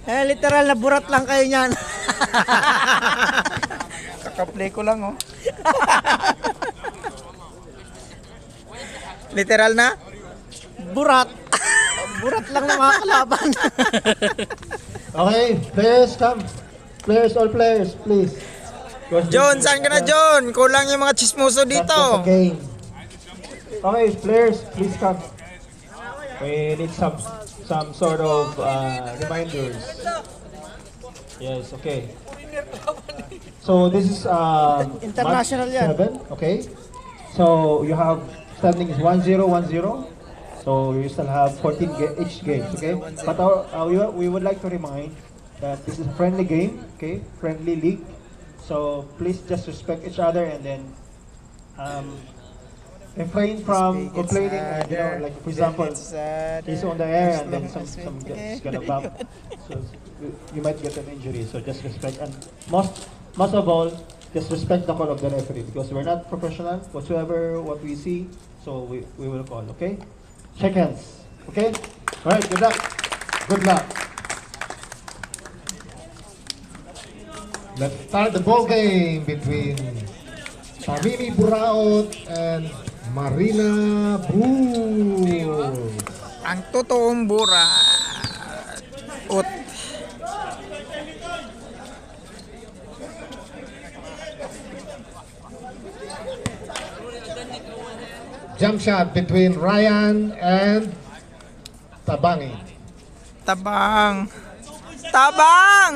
Literal na burat lang kayo niyan. Kakaplay ko lang oh. Literal na? Burat. Burat lang ng mga kalaban. Okay, players come. Players, all players, please. John, saan ka na John? Kulang yung mga chismoso dito. Okay. Okay, players, please come. We need some sort of reminders. Yes, okay. So this is International match yan. 7, okay. So you have standing is 1-0, 1-0. So you still have 14 each games, okay. But we would like to remind that this is a friendly game, okay, friendly league. So please just respect each other and then refrain from complaining. You know, like for example, he's on the air and then some gets gonna bump, so you might get an injury. So just respect, and most of all, just respect the call of the referee because we're not professional whatsoever. What we see, so we will call. Okay, shake hands. Okay, all right. Good luck. Good luck. Let's start the ball game between Pamini Buraot and Marina Bulls. Ang totoong burat. Ut. Jump shot between Ryan and Tabangi. Tabang. Tabang!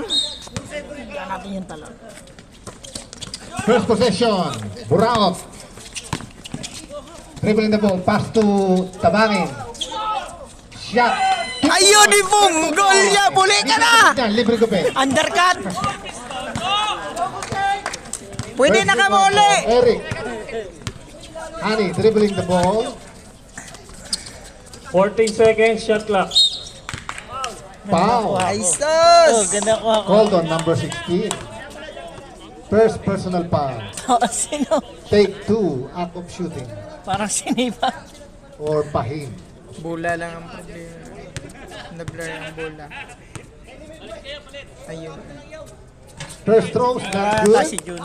Natin yung talon. First possession, Buraot. Dribbling the ball, pass to Tabangin. Shot. Ayun, Ibong! Goal niya! Buli ka na! Libre ko pa. Undercut! Pwede na ka muli! Eric. Hani dribbling the ball. 14 seconds, shot clock. Foul. Aisos! Ganda ko ako. Called on number 16. First personal foul. Sino? Take 2, act of shooting. Parang sinipa. Or pahim. Bola lang ang problema. Na-blur ang bola. Ayun. First throws, not Ah, si good.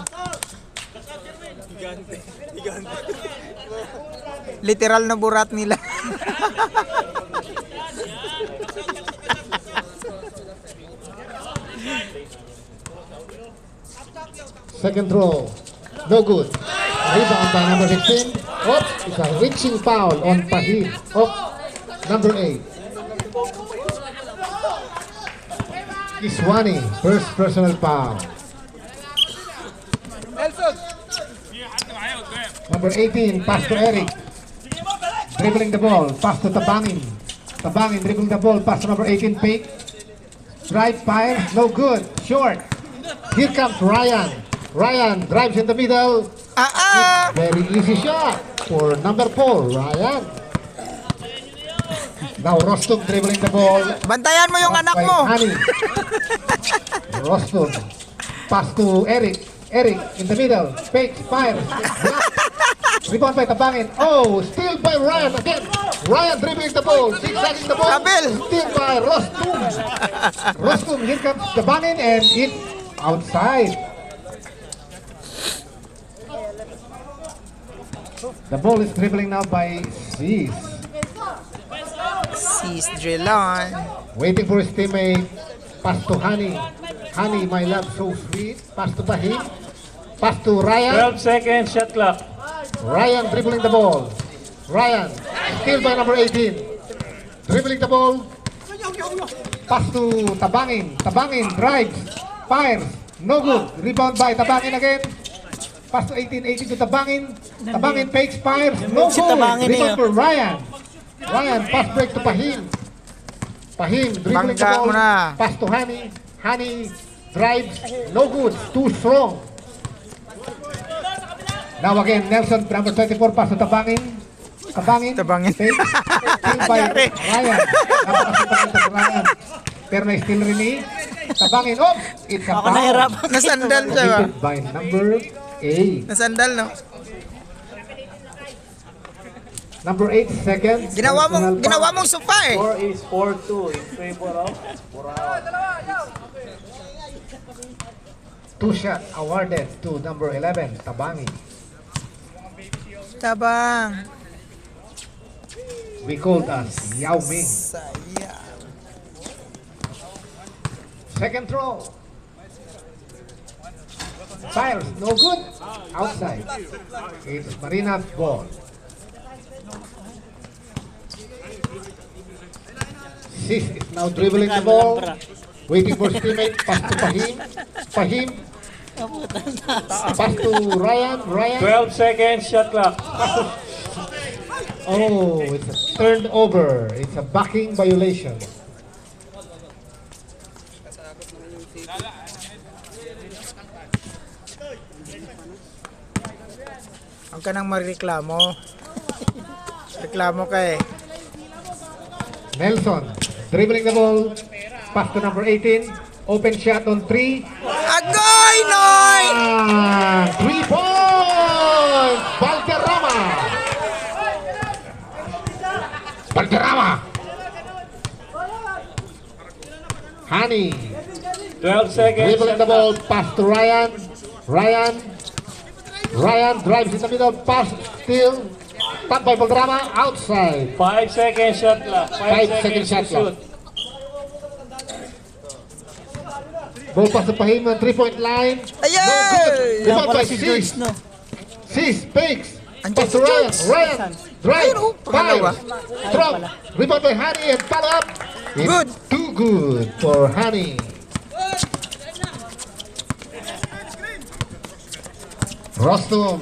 Jun. Literal na burat nila. Second throw, no good. Rebound by number 16. Oops, it's a reaching foul on Pahim. Of number 8. Iswani, first personal foul. Number 18, pass to Eric. Dribbling the ball, pass to Tabangin. Tabangin dribbling the ball, pass to number 18, fake. Drive, fire, no good, short. Here comes Ryan. Ryan drives in the middle. Very easy shot for number 4, Ryan. Now Rostung dribbling the ball. Bantayan mo yung anak mo! Hani. Rostung. Pass to Eric. Eric in the middle. Fake, fire. Rebound by Tabangin. Oh, steal by Ryan again. Ryan dribbling the ball. Zigzagging the ball. Abel. Steal by Rostung. Rostung, here comes Tabangin and it outside. The ball is dribbling now by Sis. Sis Drillon. Waiting for his teammate. Pass to Hani. Hani, my love, so sweet. Pass to Bahim. Pass to Ryan. 12 seconds, shot clock. Ryan dribbling the ball. Ryan, still by number 18. Dribbling the ball. Pass to Tabangin. Tabangin drives. Fires. No good. Rebound by Tabangin again. Pass to 18. 18 to Tabangin. Tabangin fakes, fires. No Si good. Tabangin Rebound eh. for Ryan. Ryan, pass break to Pahim. Pahim dribbling the Bangga ball. mo na. Pass to Hani. Hani drives. No good. Too strong. Now again, Nelson, number 24, pass to Tabangin. Tabangin. Tabangin. Fake. Steal by Ryan. Napakasipag ito si Ryan. Pero na-steal rin ni Tabangin. Oh! It's a Ako foul. nahirapan. Nasandal siya ba? Committed by number 8. Nasandal no? Number 8 seconds. Ginawa mong sopa eh. Score is 4-2 in favor of Burao. 2 shot awarded to number 11, Tabangi. Tabang. We called as Yao Ming. Sayang. Second throw. Fires, no good. Outside. It's Marina's ball. Sis is now dribbling the ball. Waiting for his teammate. Pass to Fahim. Fahim. Pass to Ryan. Ryan. 12 seconds, shot clock. Oh, it's a turned over. It's a backing violation. Huwag ka nang marireklamo. Reklamo ka eh. Nelson dribbling the ball. Pass to number 18. Open shot on 3. Agoy, Noy! 3 points! Valderrama! Valderrama! Hani 12 seconds, dribbling shot the ball. clock. Pass to Ryan. Ryan drives in the middle. Pass still. Tap by Valderrama. Outside. 5 seconds, shot clock. 5 second seconds shot to clock. shoot. Ball pass to Fahim on 3-point line. Ayay! No good. Yan Rebound pala by si Sis. George, no? Sis, fakes. Andiyan Pass to si Ryan. George. Ryan, drive, Ayun, pangalawa. fires, drop. Rebound by Hani and follow up. It's Good. too good for Hani. Rostum,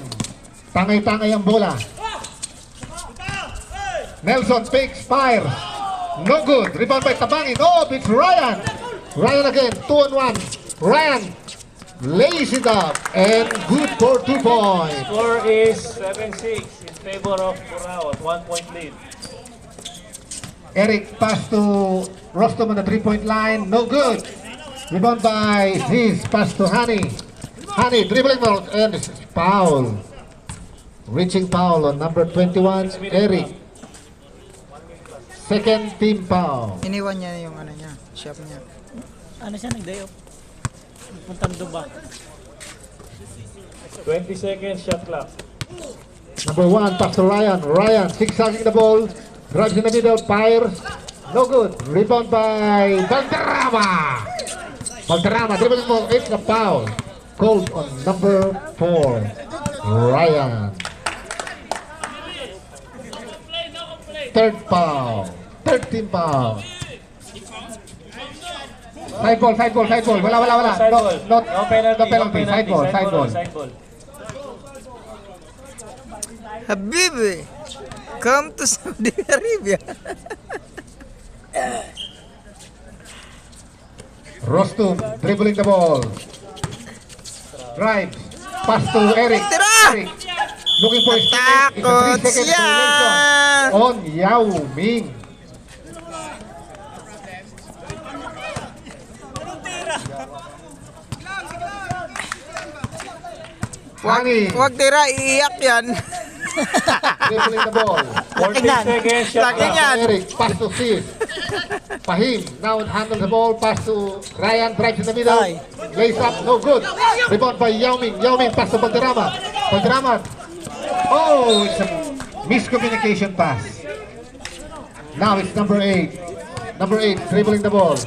tangay-tangay ang bola. Nelson fakes, fires. No good. Rebound by Tabangi. No, it's Ryan. Ryan again, 2-on-1. Ryan lays it up and good for 2 points. Score is 7-6 in favor of Burao at 1-point lead. Eric pass to Rostom on the 3-point line. No good. Rebound by Ziz. Pass to Hani. Hani dribbling ball and it's foul. Reaching foul on number 21, Eric. Second team foul. Iniwan niya yung ano niya, shop niya. Ano siya, nag-day off? Puntang Duba. 20 seconds, shot clock. Number 1, pass to Ryan. Ryan zigzagging the ball. Drives in the middle, fires. No good. Rebound by Valderrama. Valderrama dribbling ball. It's a foul. Called on number 4, Ryan. Third foul. Third team foul. Side ball. Wala. Side ball. No penalty. penalty. Side ball. Side ball. Habibi, come to Saudi Arabia. Rostum dribbling the ball. Drive. Pass to Eric. Tira! Eric. Looking for his teammate. It's a 3 Takot second siya! violation on Yao Ming. Hani Huwag tira, iiyak yan. dribbling the ball. 14 seconds, shot Laki clock. niyan. Eric, pass to Sis. Fahim now handles the ball, pass to Ryan, drives in the middle, Ay. lays up, no good. Rebound by Yao Ming. Yao Ming pass to Valderrama. Valderrama. Oh, it's a miscommunication pass. Now it's number 8. Number 8 dribbling the ball.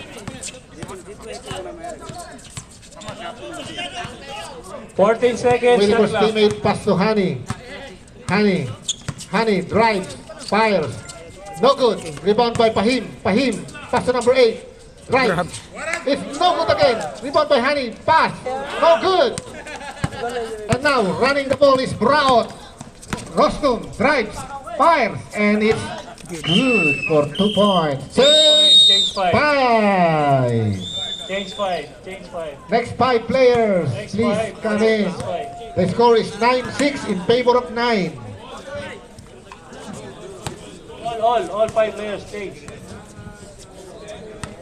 14 seconds, Waiting for shot his clock. teammate, pass to Hani. Hani drives, fires. No good. Rebound by Fahim. Fahim, pass to number 8. Drive. It's no good again. Rebound by Hani. Pass. No good. And now running the ball is Braut. Rostum drives, fires, and it's good for 2 points. Change 5. 5. Change 5. Change 5. Next 5 players, Next please 5. come in. Next 5. The score is 9-6 in favor of 9. All 5 players change.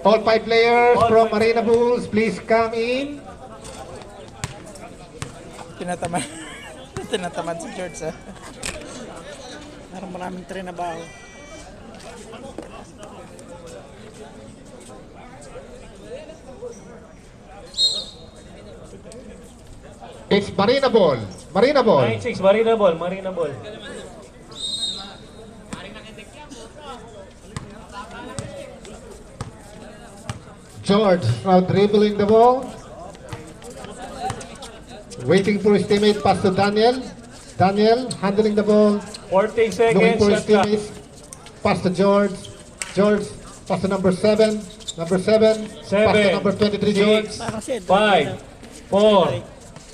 All 5 players All from five. Marina Bulls, please come in. Tinatamad. Tinatamad si George, ha? Parang maraming trinabaho. It's Marina ball. Marina ball. 9-6, Marina ball, Marina ball. George now dribbling the ball. Waiting for his teammate, pass to Daniel. Daniel handling the ball. 14 Looking seconds, for his shot clock. teammates. Pass to George. George, pass to number 7. Number 7. Pass to 7, number 23, George. 6, Parang si Edward. 5, 4,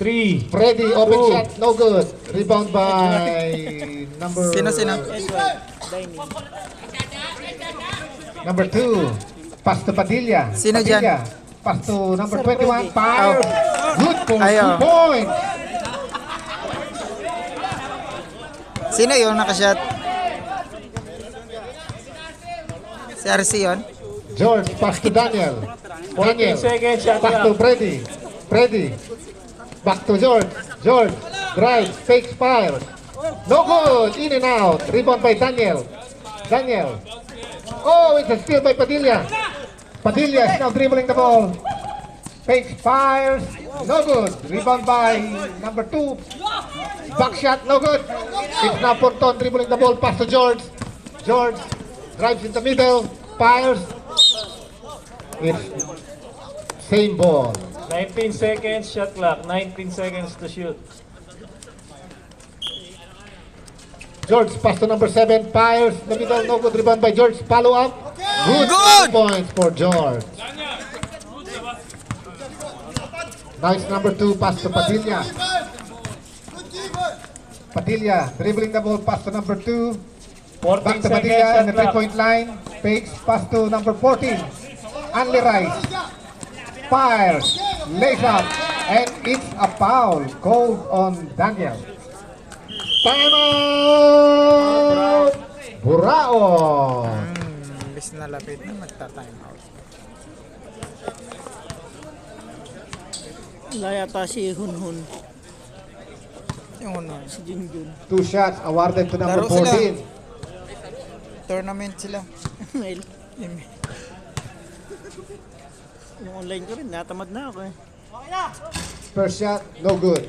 3, Freddy, open Two. shot, no good. Rebound by number Sino? Edward, dining. number 2. Pass to Padilla. Sino Padilla. Pass to number Sir 21. Freddy. Fire. Good for Ayaw. 2 points. Sino yung nakashot? Si RC yun? George, pass to Daniel. 14 Daniel, seconds, shot pass to clock. Freddy. Freddy. Back to George. George, drive, fake fire. No good. In and out. Rebound by Daniel. Daniel. Oh, it's a steal by Padilla. Padilla is now dribbling the ball. Fake fires. No good. Rebound by number 2. Back shot. No good. It's now Ponton dribbling the ball. Pass to George. George drives in the middle. Fires. It's same ball. 19 seconds, shot clock. 19 seconds to shoot. George pass to number 7. Fires in the middle. No good. Rebound by George. Follow up. Good. Good. Points for George. Nice number 2. Pass to Padilla. Padilla dribbling the ball. Pass to number 2. 14 Back to seconds, Padilla in shot the clock. 3-point line. Fakes. Pass to number 14. Anli Rice. Fires. Lays up. And it's a foul called on Daniel. Timeout! Burao. Imbis na lapit na magta-time out. Wala yata si Hunhun. Yung ano, Si Junjun. 2 shots awarded to number Laro sila. 14. tournament sila. Mail. Yung online ko rin, natamad na ako eh. First shot, no good.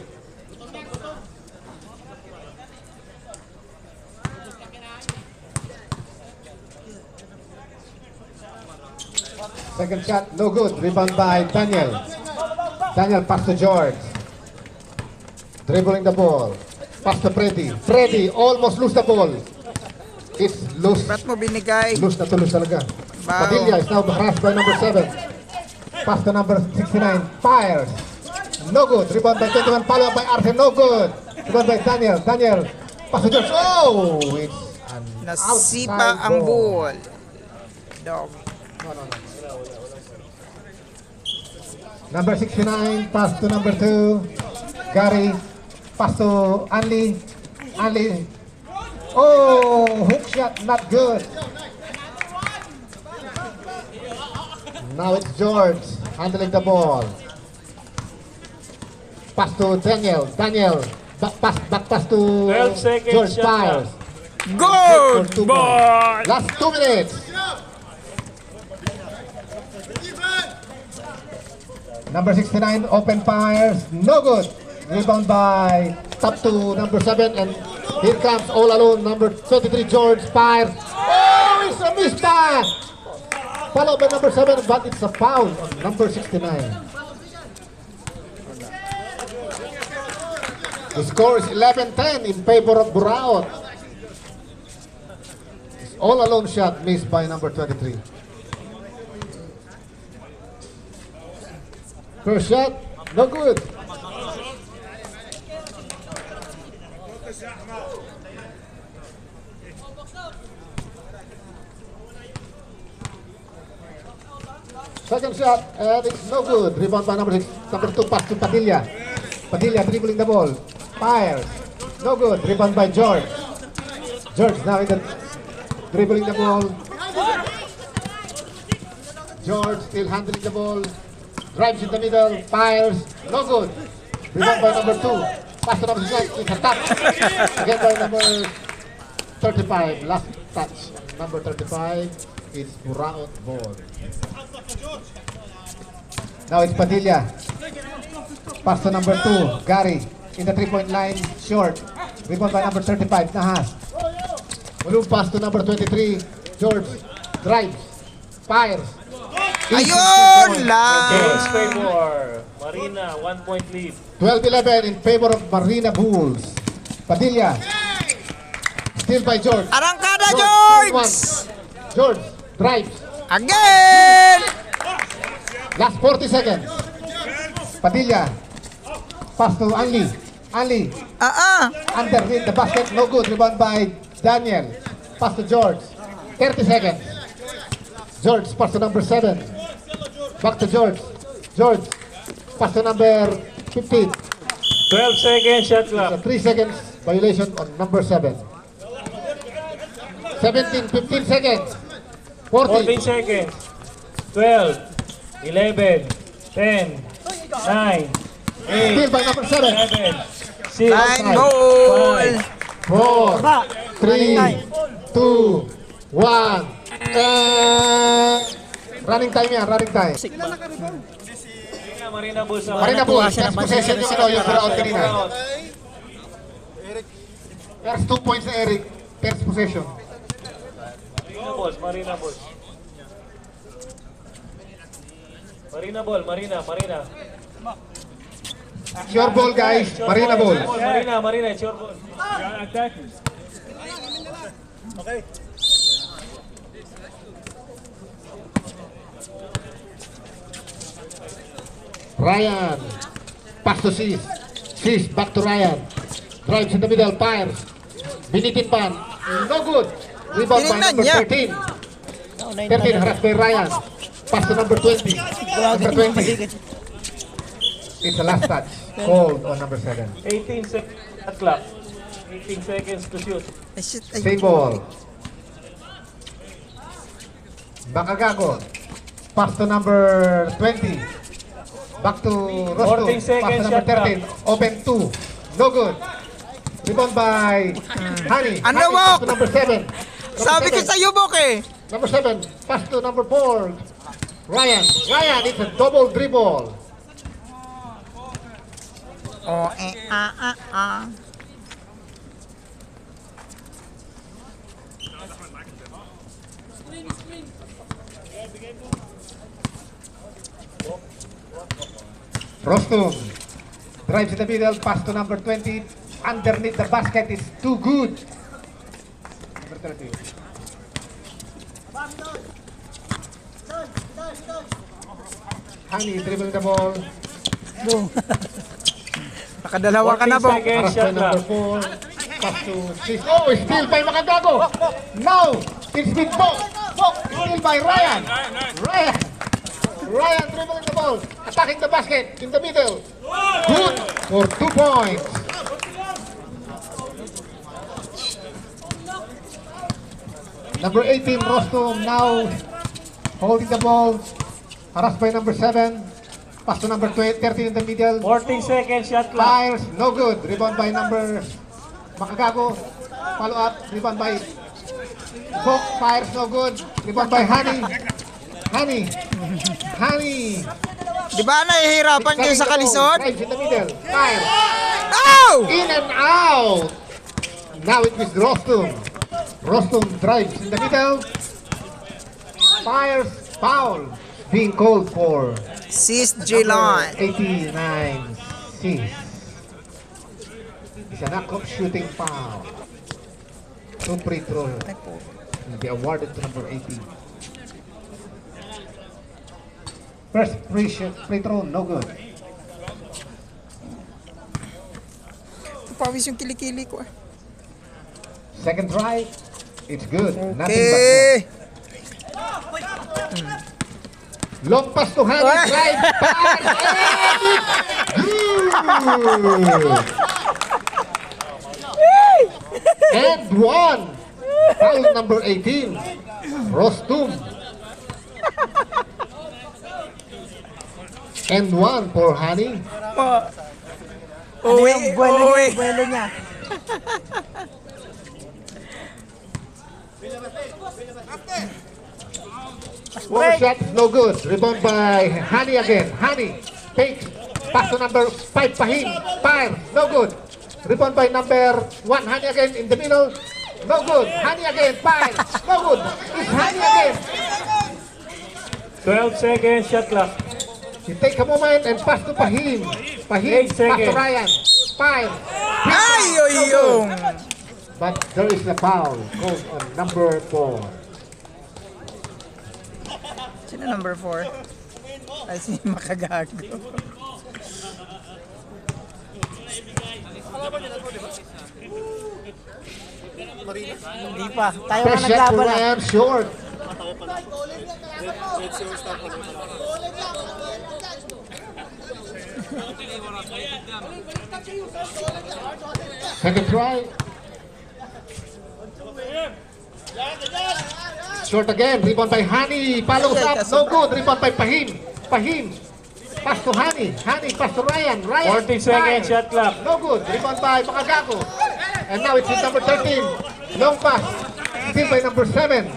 Second shot, no good. Rebound by Daniel. Daniel pass to George. Dribbling the ball. Pass to Freddy. Freddy almost lose the ball. It's loose. Ba't mo binigay? Loose na to loose talaga. Wow. Padilla is now harassed by number 7. Pass to number 69. Fires. No good. Rebound by 21. Follow up by Arthur. No good. Rebound by Daniel. Daniel. Pass to George. Oh! It's an Nasipa outside ang ball. Dog. Number 69. Pass to number 2. Gary. Pass to Anli. Anli. Oh! Hook shot. Not good. Now it's George handling the ball. Pass to Daniel. Daniel. Back pass to 12 seconds, George shot Fires. Good For 2 ball! points. Last 2 minutes. Number 69 open fires. No good. Rebound by top to number 7 and here comes all alone number 23 George Fires. Oh, it's a missed pass. Followed by number 7, but it's a foul on number 69. The score is 11-10 in favor of Burao. All alone shot missed by number 23. First shot, no good. Second shot, and it's no good. Rebound by number 6, number 2, pass to Padilla. Padilla dribbling the ball. Fires. No good. Rebound by George. George now in the dribbling the ball. George still handling the ball. Drives in the middle. Fires. No good. Rebound by number 2. Pass to number 6. It's a tap. Again by number 35, last touch. Number 35 is Buraot ball. Now it's Padilla. Pass to number 2, Gary. In the 3-point line, short. Rebound by number 35, Nahas. Move pass to number 23, George. Drives. Fires. Ayun Games lang. favor. Marina, 1-point lead. 12-11 in favor of Marina Bulls. Padilla. Still by George. Arangkada, Still George! one. George drives. Again! Last 40 seconds. Padilla. Pass to Anli. Anli. Underneath the basket. No good. Rebound by Daniel. Pass to George. 30 seconds. George. Pass to number 7. Back to George. George. Pass to number 15. 12 seconds shot clock. 3 seconds violation on number 7. 17, 15 seconds. 14 40. seconds. 12, 11, 10, 9, 8, Still by number 7. 7, 6, Time goal! 4, 3, 2, 1. Running time yan, running time. Marina Bulls. Marina Bulls, next possession yung ano, yung Buraot kanina. First 2 points na Eric. First possession. Marina Bulls, Marina Bulls. Marina Ball, Marina. It's your ball guys, Marina Bulls. Marina, it's your ball. Ryan. Pass to Sis. Sis, back to Ryan. Drives in the middle, fires. Binitin pan. No good. Rebound by Tinignan number niya. 13. 13, harassed by Ryan. Pass to number 20. Number 20. It's the last touch. Called on number 7. 18 seconds shot clock. 18 seconds to shoot. Ay, shit. Ay, Same ball. Bakagago. Pass to number 20. Back to Rosto. 14 seconds, Pass to number shot 13. Open 2. No good. Rebound by Honey. Ano Honey, mo? pass to number 7. sabi ko sa'yo, Bok eh. Number 7. Pass to number 4. Ryan. Ryan, it's a double dribble. Oh, Rostum drives in the middle, pass to number 20. Underneath the basket, it's too good. Number 30. Honey dribbling the ball. Nakadalawa ka na, 14 Bok. seconds Pass by shot number clock. 4. Pass to 6. Oh, steal by Makagago. Now, it's with Bok. Bok, steal by Ryan. Ryan dribbling the ball. Attacking the basket in the middle. Good for 2 points. Number 18, Rostum, now holding the ball. Harassed by number 7. Pass to number 13 in the middle. 14 seconds shot clock. Fires, no good. Rebound by number Makagago. Follow up, rebound by Bok. Fires, no good. Rebound by Honey. Honey. Di ba nahihirapan kayo sa kalisod? Drives in the middle. Fire. Ow! In and out. Now it is Rostum. Rostum drives in the middle. Fires, foul. Being called for Sis Jilon. 89-6. It's a knock-off shooting foul. 2 free throw will be awarded to number 18. First free throw, no good. Pawis yung kilikili ko eh. Second try, it's good. Nothing but net. Okay. Long pass to Hani, Ah. drive, pass, and one. Foul number 18, Rostum. And one for Hani. Uwi, uwi. Buwelo niya. One shot, no good. Rebound by Hani again. Hani takes. Pass to number 5, Pahim. Fire, no good. Rebound by number 1, Hani again in the middle. No good. Hani again, fire, no good. It's Hani again. 12 seconds, shot clock. He take a moment and pass to Pahim. Pahim, 8 pass to seconds. Ryan. Fire. Ay, yung. But there is a foul called on number 4. Sino number 4? Ay, si Makagago. Hindi pa. Tayo nga First shot naglaban for ah. Ryan, short. Second try. Short again. Rebound by Hani. Follows up. No good. Rebound by Pahim. Pahim. Pass to Hani. Hani. Pass to Ryan. Ryan. 40 seconds, fire. shot clock. No good. Rebound by Makagago. And now it's with number 13. Long pass. Still by number 7.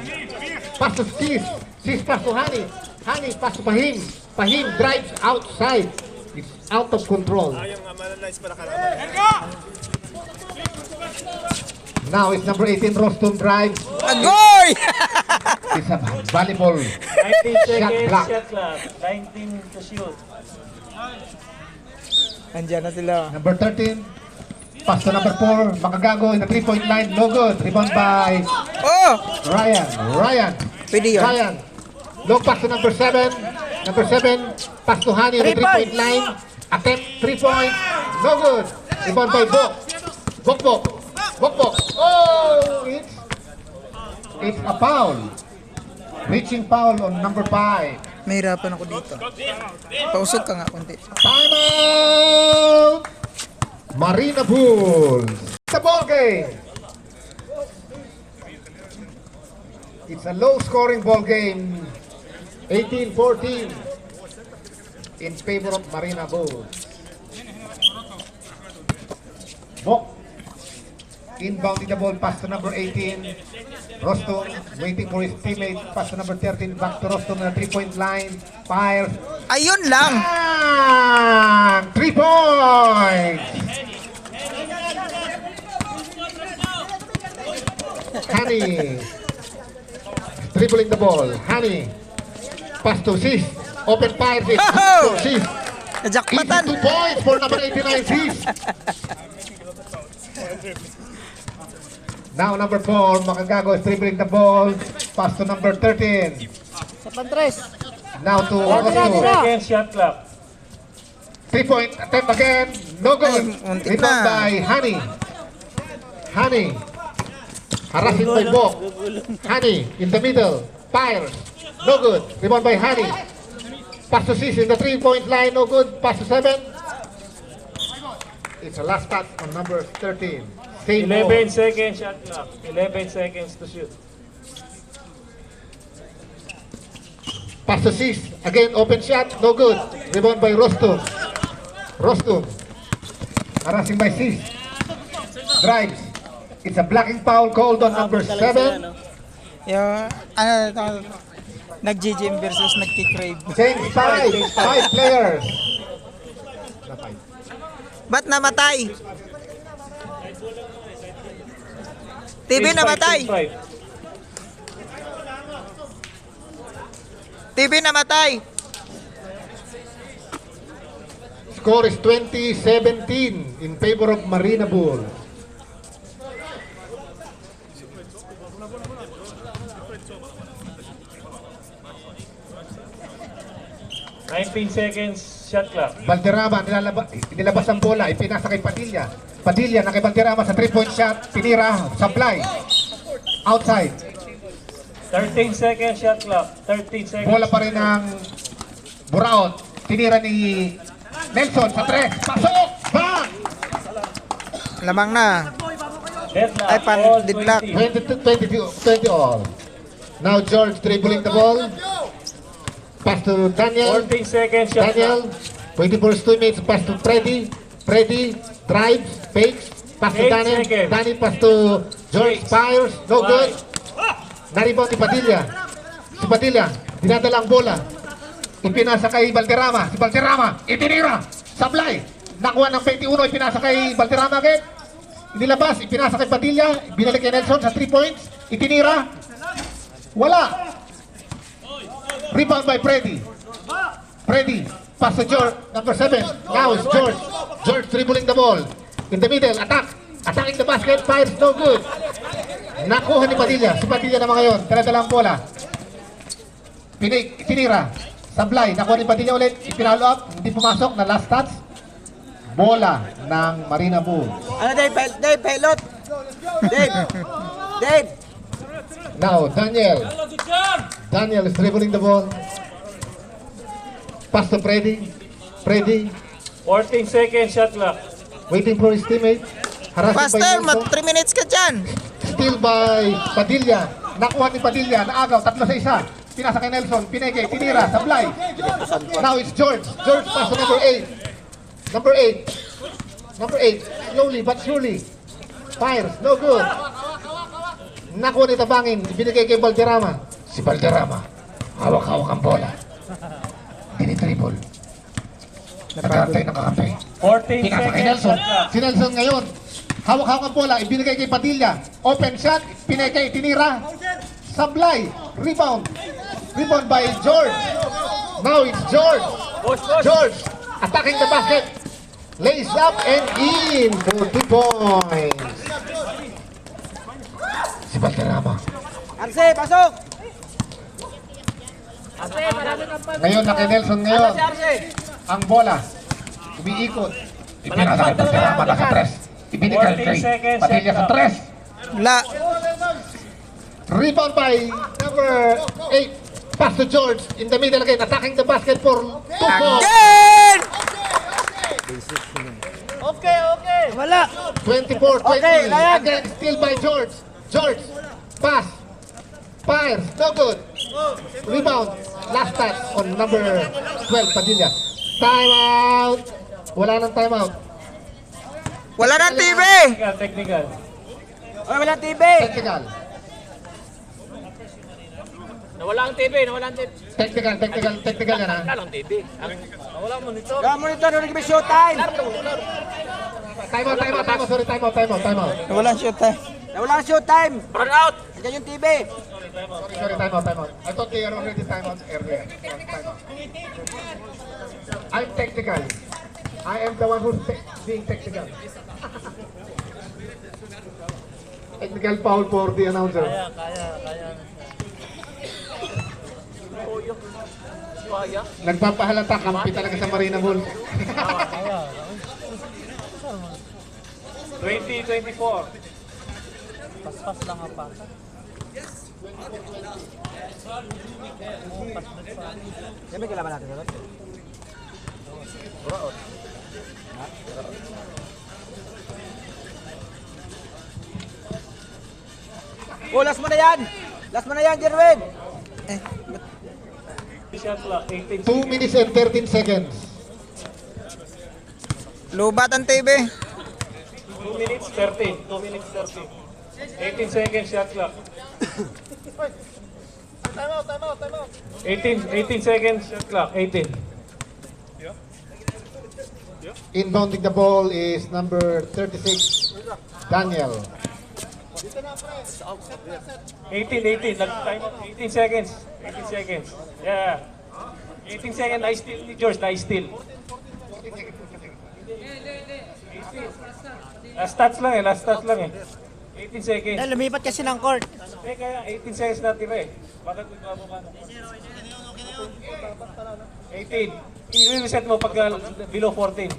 Pass to Sis. Sis pass to Hani. Hani pass to Pahim. Pahim drives outside. It's out of control. Now it's number 18, Rostum drives. Agoy! It's a volleyball. 19 seconds, clock. shot clock. 19 to shoot. Andiyan na sila. Number 13, pass to number 4, Makagago in the 3-point line, no good. Rebound by Oh! Ryan. Ryan. Pwede yun. Ryan. Long pass to number 7. Number 7, pass to Hani on the 3-point line. Attempt 3 points, no good. Rebound by Bok. Bok. Oh, it's a foul. Reaching foul on number 5. Mahirapan ako dito. Pausog ka nga konti. Timeout! Marina Bulls. The ball game. It's a low-scoring ball game. 18-14 in favor of Marina Bulls. Bok inbounding the ball, pass to number 18. Rostom waiting for his teammate. Pass to number 13. Back to Rostom on the 3-point line. Fire. Ayun lang! 3 points! Hani dribbling the ball. Hani pass to Sis. Open fire. Sis. Oh! Sis. Najakpatan! 2 points for number 89 Sis. Now number 4 Makagago is dribbling the ball. Pass to number 13. Sa Pantres. Now to 40 Rostom. seconds, shot clock. 3-point attempt again. No good. Ay, unti Rebound na. by Hani. Hani. Harassing by Bok. Hani in the middle. Fires. No good. Rebound by Hani. Pass to Sis in the 3-point line. No good. Pass to 7. It's a last touch on number 13. Same 11 ball. seconds, shot clock. 11 seconds to shoot. Pass to Sis. Again, open shot. No good. Rebound by Rostom. Rostom. Harassing by Sis. Drives. It's a blocking foul called on number 7. Yung, nag-GGM versus nag-K-Crave. Change 5 players. Ba't namatay? TV namatay! TV namatay! Score is 20-17 in favor of Marina Bulls. $19 seconds, shot clock. Valderrama nilabas ang bola, ipinasa kay Padilla. Padilla na kay Valderrama sa 3-point shot, tinira, supply. Outside. 13 seconds, shot clock. 13 seconds. Bola pa rin ng Buraot. Tinira ni Nelson sa 3. Pasok! Bang! Lamang na. Deadlock. Ay, All deadlock. 20 all. Now George dribbling the ball. Pass to Daniel. 14 seconds, shot Daniel, clock. waiting for his teammates. Pass to Freddy. Freddy drives, fakes. Pass to 8 Daniel. seconds. Daniel pass to George. 6, Fires. No 5. good. Na-rebound ni Padilla. Si Padilla. Dinadala ang bola. Ipinasa kay Valderrama. Si Valderrama, itinira. Sablay. Nakuha ng 21, ipinasa kay Valderrama agad. Inilabas, ipinasa kay Padilla. Binalik kay Nelson sa 3 points. Itinira. Wala. Rebound by Freddy. Freddy, pass to George, number 7. Now it's George. George dribbling the ball. In the middle, attack. Attacking the basket, fires, no good. Nakuha ni Padilla. Si Padilla naman ngayon. Tinadala ang bola. Tinira. Sablay. Nakuha ni Padilla ulit. Ipinalo up. Hindi pumasok na last touch. Bola ng Marina Bulls. Ano, Dave? Dave, pilot. Dave. Dave. Now, Daniel. Daniel is dribbling the ball. Pass to Freddy. Freddy 14 seconds shot clock. waiting for his teammate. Harassing by Faster, Nelson. 3 minutes ka dyan. Steal by Padilla. Nakuha ni Padilla. Naagaw. 3-1. Pinasa kay Nelson. Pineke. Tinira. Sablay. Now it's George. George pass to number 8. Number 8. Number 8. Slowly but surely. Fires. No good. Nakuha ni Tabangin. Binigay kay Valderrama. Si Valderrama. Hawak-hawak ang bola. Dinitribble. Nagkakantay ng kakantay. 14 Pinasa kay seconds Nelson. shot clock. Si Nelson ngayon. Hawak-hawak ang bola. Ibinigay kay Padilla. Open shot. Pinekay. Tinira. Sablay. Rebound. Rebound by George. Now it's George. Push, push. George. Attacking the basket. Lays up and in for 2 points. Si Valderrama. Arce, pasok. Ngayon na kay Nelson ngayon. Ang bola. Umiikot. Ipinasa kay Valderrama na sa 3. Ibinigay 14 kay seconds, Padilla sa shot 3. Wala. Rebound by number 8. Pass to George in the middle again. Attacking the basket for 2 points. Again! Wala. 24-20. Okay, Ryan. Again, still by George. George. Pass. Fires. No good. Rebound. Last touch on number 12, Padilla. Timeout. Wala nang timeout. Wala ng TV. Technical. Oy, wala ng TV. Technical. Nawala ang TV, nawala ang TV. Technical yan ha. Nawala ang TV. Nawala ang monitor. Kaya monitor, nung nag-give showtime. Timeout. Sorry, timeout. Wala ang showtime. Wala ang showtime. Run out! Nandiyan yung TV. Sorry, timeout. I thought they are already timeout earlier. Timeout. I'm technical. I am the one who's being technical. Technical foul for the announcer. Nagpapahalata, kampi talaga sa Marina Bulls. 20-24. Yan may kailangan natin. Oh, last mo na yan. Last mo na yan, Jerwin. Shot clock, 18 2 minutes and 13 seconds. Lubat ang TV. 2 minutes 13. 2 minutes 13. 18 seconds shot clock. 18 seconds shot clock. 18. Inbounding the ball is number 36, Daniel. 18. Nag-time out. 18 seconds. 18 seconds. Yeah. 18 seconds. Nice steal ni George. Nice steal. Last touch lang eh. 18 seconds. Lumipat kasi ng court. Kaya 18 seconds na tira eh. Bakit magbababa na? 18. I-reset mo pag below 14.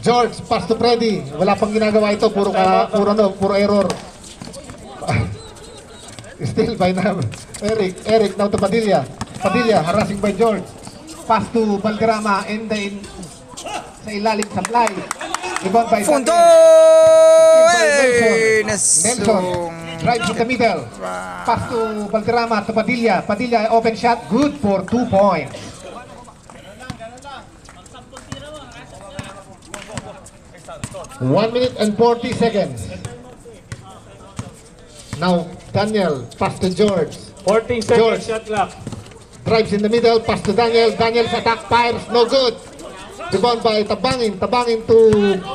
George, pass to Freddy. Wala pang ginagawa ito, puro error. Still by now. Eric now to Padilla. Padilla harassing by George. Pass to Valderrama and then sa ilalim sa fly. Rebound by Fundo! Nelson drives in the middle. Pass to Valderrama to Padilla. Padilla open shot, good for 2 points. One minute and 40 seconds. Now Daniel pass to George. 14 seconds George. shot clock. Drives in the middle, pass to Daniel. Daniel's attack fires, no good. Rebound by Tabangin. Tabangin to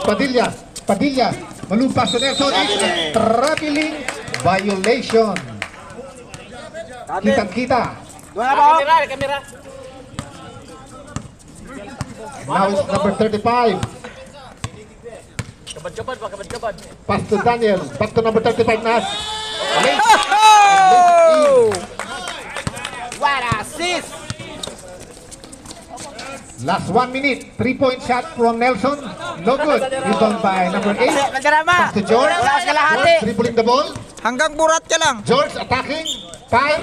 Padilla. Padilla, malumpas to Nelson. It's a traveling violation. Kitang-kita. Kamera. Now it's number 35. Kabad. Pass to Daniel. Back to number 35, Nas. What assist! Last 1 minute. 3-point shot from Nelson. No good. Rebound by number 8. Pass to George. George dribbling the ball. Hanggang burat ka lang. George attacking. Fire.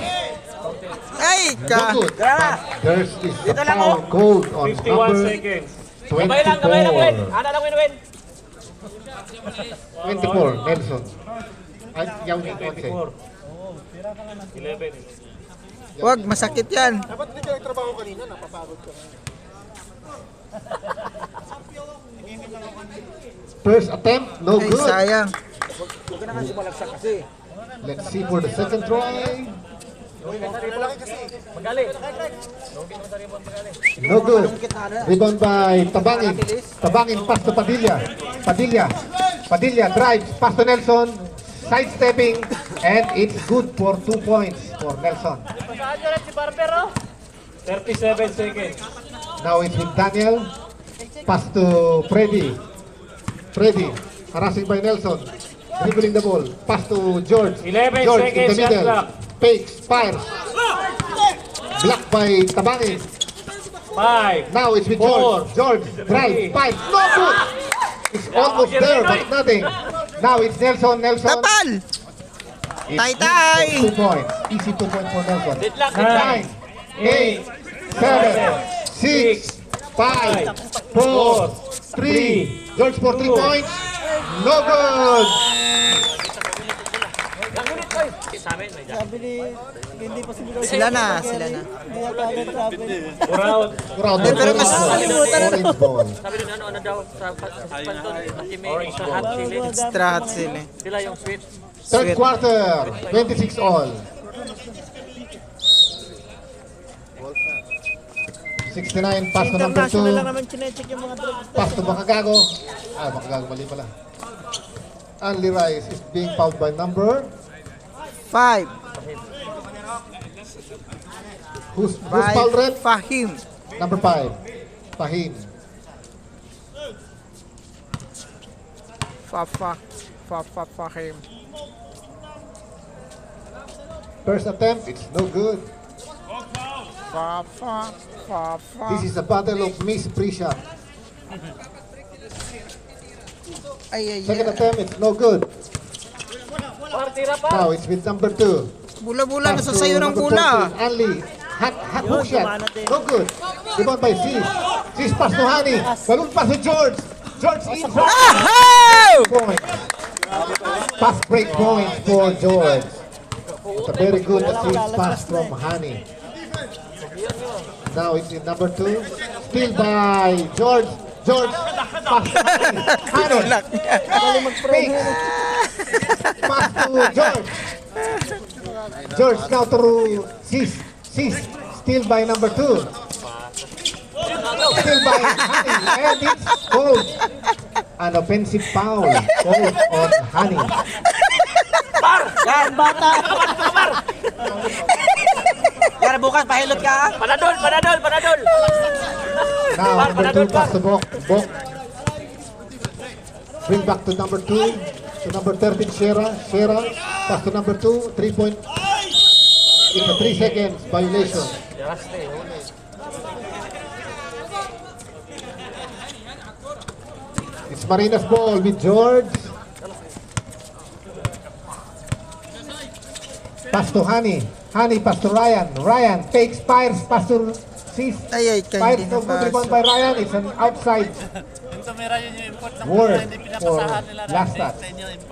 Ay, No ka. good. But there is a foul code on 51 number seconds. 24. Ana lang win. 24, Nelson. Ay, yaw ni Conce. 11. Wag, masakit yan. First attempt, no Ay, good. sayang. Let's see for the second try. No good. Rebound by Tabangin. Tabangin pass to Padilla. Padilla drives, pass to Nelson. Sidestepping, and it's good for 2 points for Nelson. 37 seconds. Now it's with Daniel. Pass to Freddy. Freddy, harassing by Nelson. Dribbling the ball. Pass to George. 11 George in seconds, the middle. shot clock. Fakes, fires. Blocked by Tabangin. 5. Now it's with Four. George. George, drive, five. No good. It's almost there, but nothing. Now it's Nelson. Tapal! It's Tay-tay! easy for 2 points. Easy 2 points for Nelson. 9, 9, 8, 7, 6, 5, 4, 3. George for 3 points. No good. Sila na. Round. Crowd Eh, pero mas- orange ball. Extra hot sila. Third quarter, 26 all. 69, pass to number 2. International lang naman chinecheck yung mga drug. Pass to Bakagago. Bakagago, mali pala. Anli Rice is being fouled by number. 5. Who's fouled, Red? Fahim. Number 5, Fahim. Fahim. First attempt, it's no good. This is a battle of Miss Pre-shot. Ay. Second attempt, it's no good. Now it's with number 2. Bula-bula, Pass nasa to sayo ng number bula. 14, Anli. Hot hook shot. No good. Rebound by Sis. Sis pass to Hani. Balloon pass to George. George in for point. Pass break point for George. It's a very good assist pass from Hani. Now it's in number 2. Still by George. George pass to Hani. Fake. Pass to George. George now to Sis. Sis still by number 2. Still by Hani. And it's called an offensive foul. Called on Hani. Yan, bata! Yan, bukas, pahilot ka! Panadol! Now number 2 pass to Bok. Bok. Bring back to number 2. To number 13, Shera. Shera. Pass to number 2. 3 point. It's a 3 seconds violation. It's Marina's ball with George. Pass to Hani. Hani pass to Ryan. Ryan takes, fires, pass to Sis. Ay, Fires, no good rebound by Ryan. It's an outside word for last shot.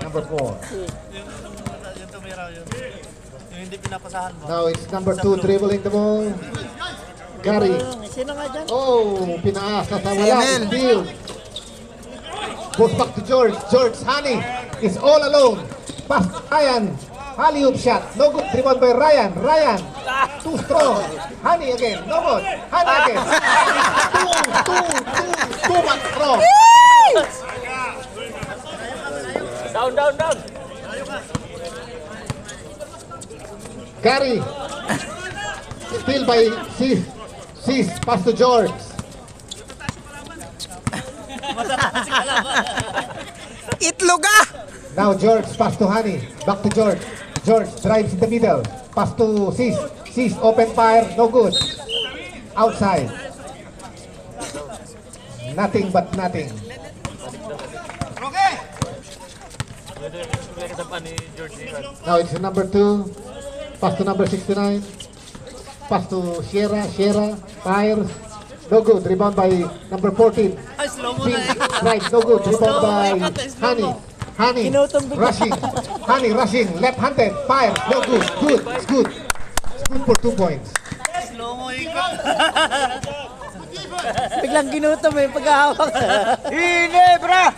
Number 4. Now it's number 2 dribbling the ball. Gary. Sino nga dyan? Oh, pinaas na sa wala. Emil. Steal. Goes back to George. George, Hani is all alone. Pass to Ryan. Alley-oop shot. No good. Rebound by Ryan. Ryan. Too strong. Honey again. No good. Honey again. Too much strong. Down. Gary. Still by Sis. Pass to George. Itlog ah! Now George, pass to Honey. Back to George. George drives in the middle. Pass to Sis. Sis, open fire. No good. Outside. Nothing but nothing. Now it's number 2. Pass to number 69. Pass to Sierra. Fires. No good. Rebound by number 14. Right, no good. Rebound by Honey rushing. Honey rushing. Left-handed. Fire. No good. Good. It's good. It's good for 2 points. Biglang ginutom eh, paghahawak. Hindi, bro!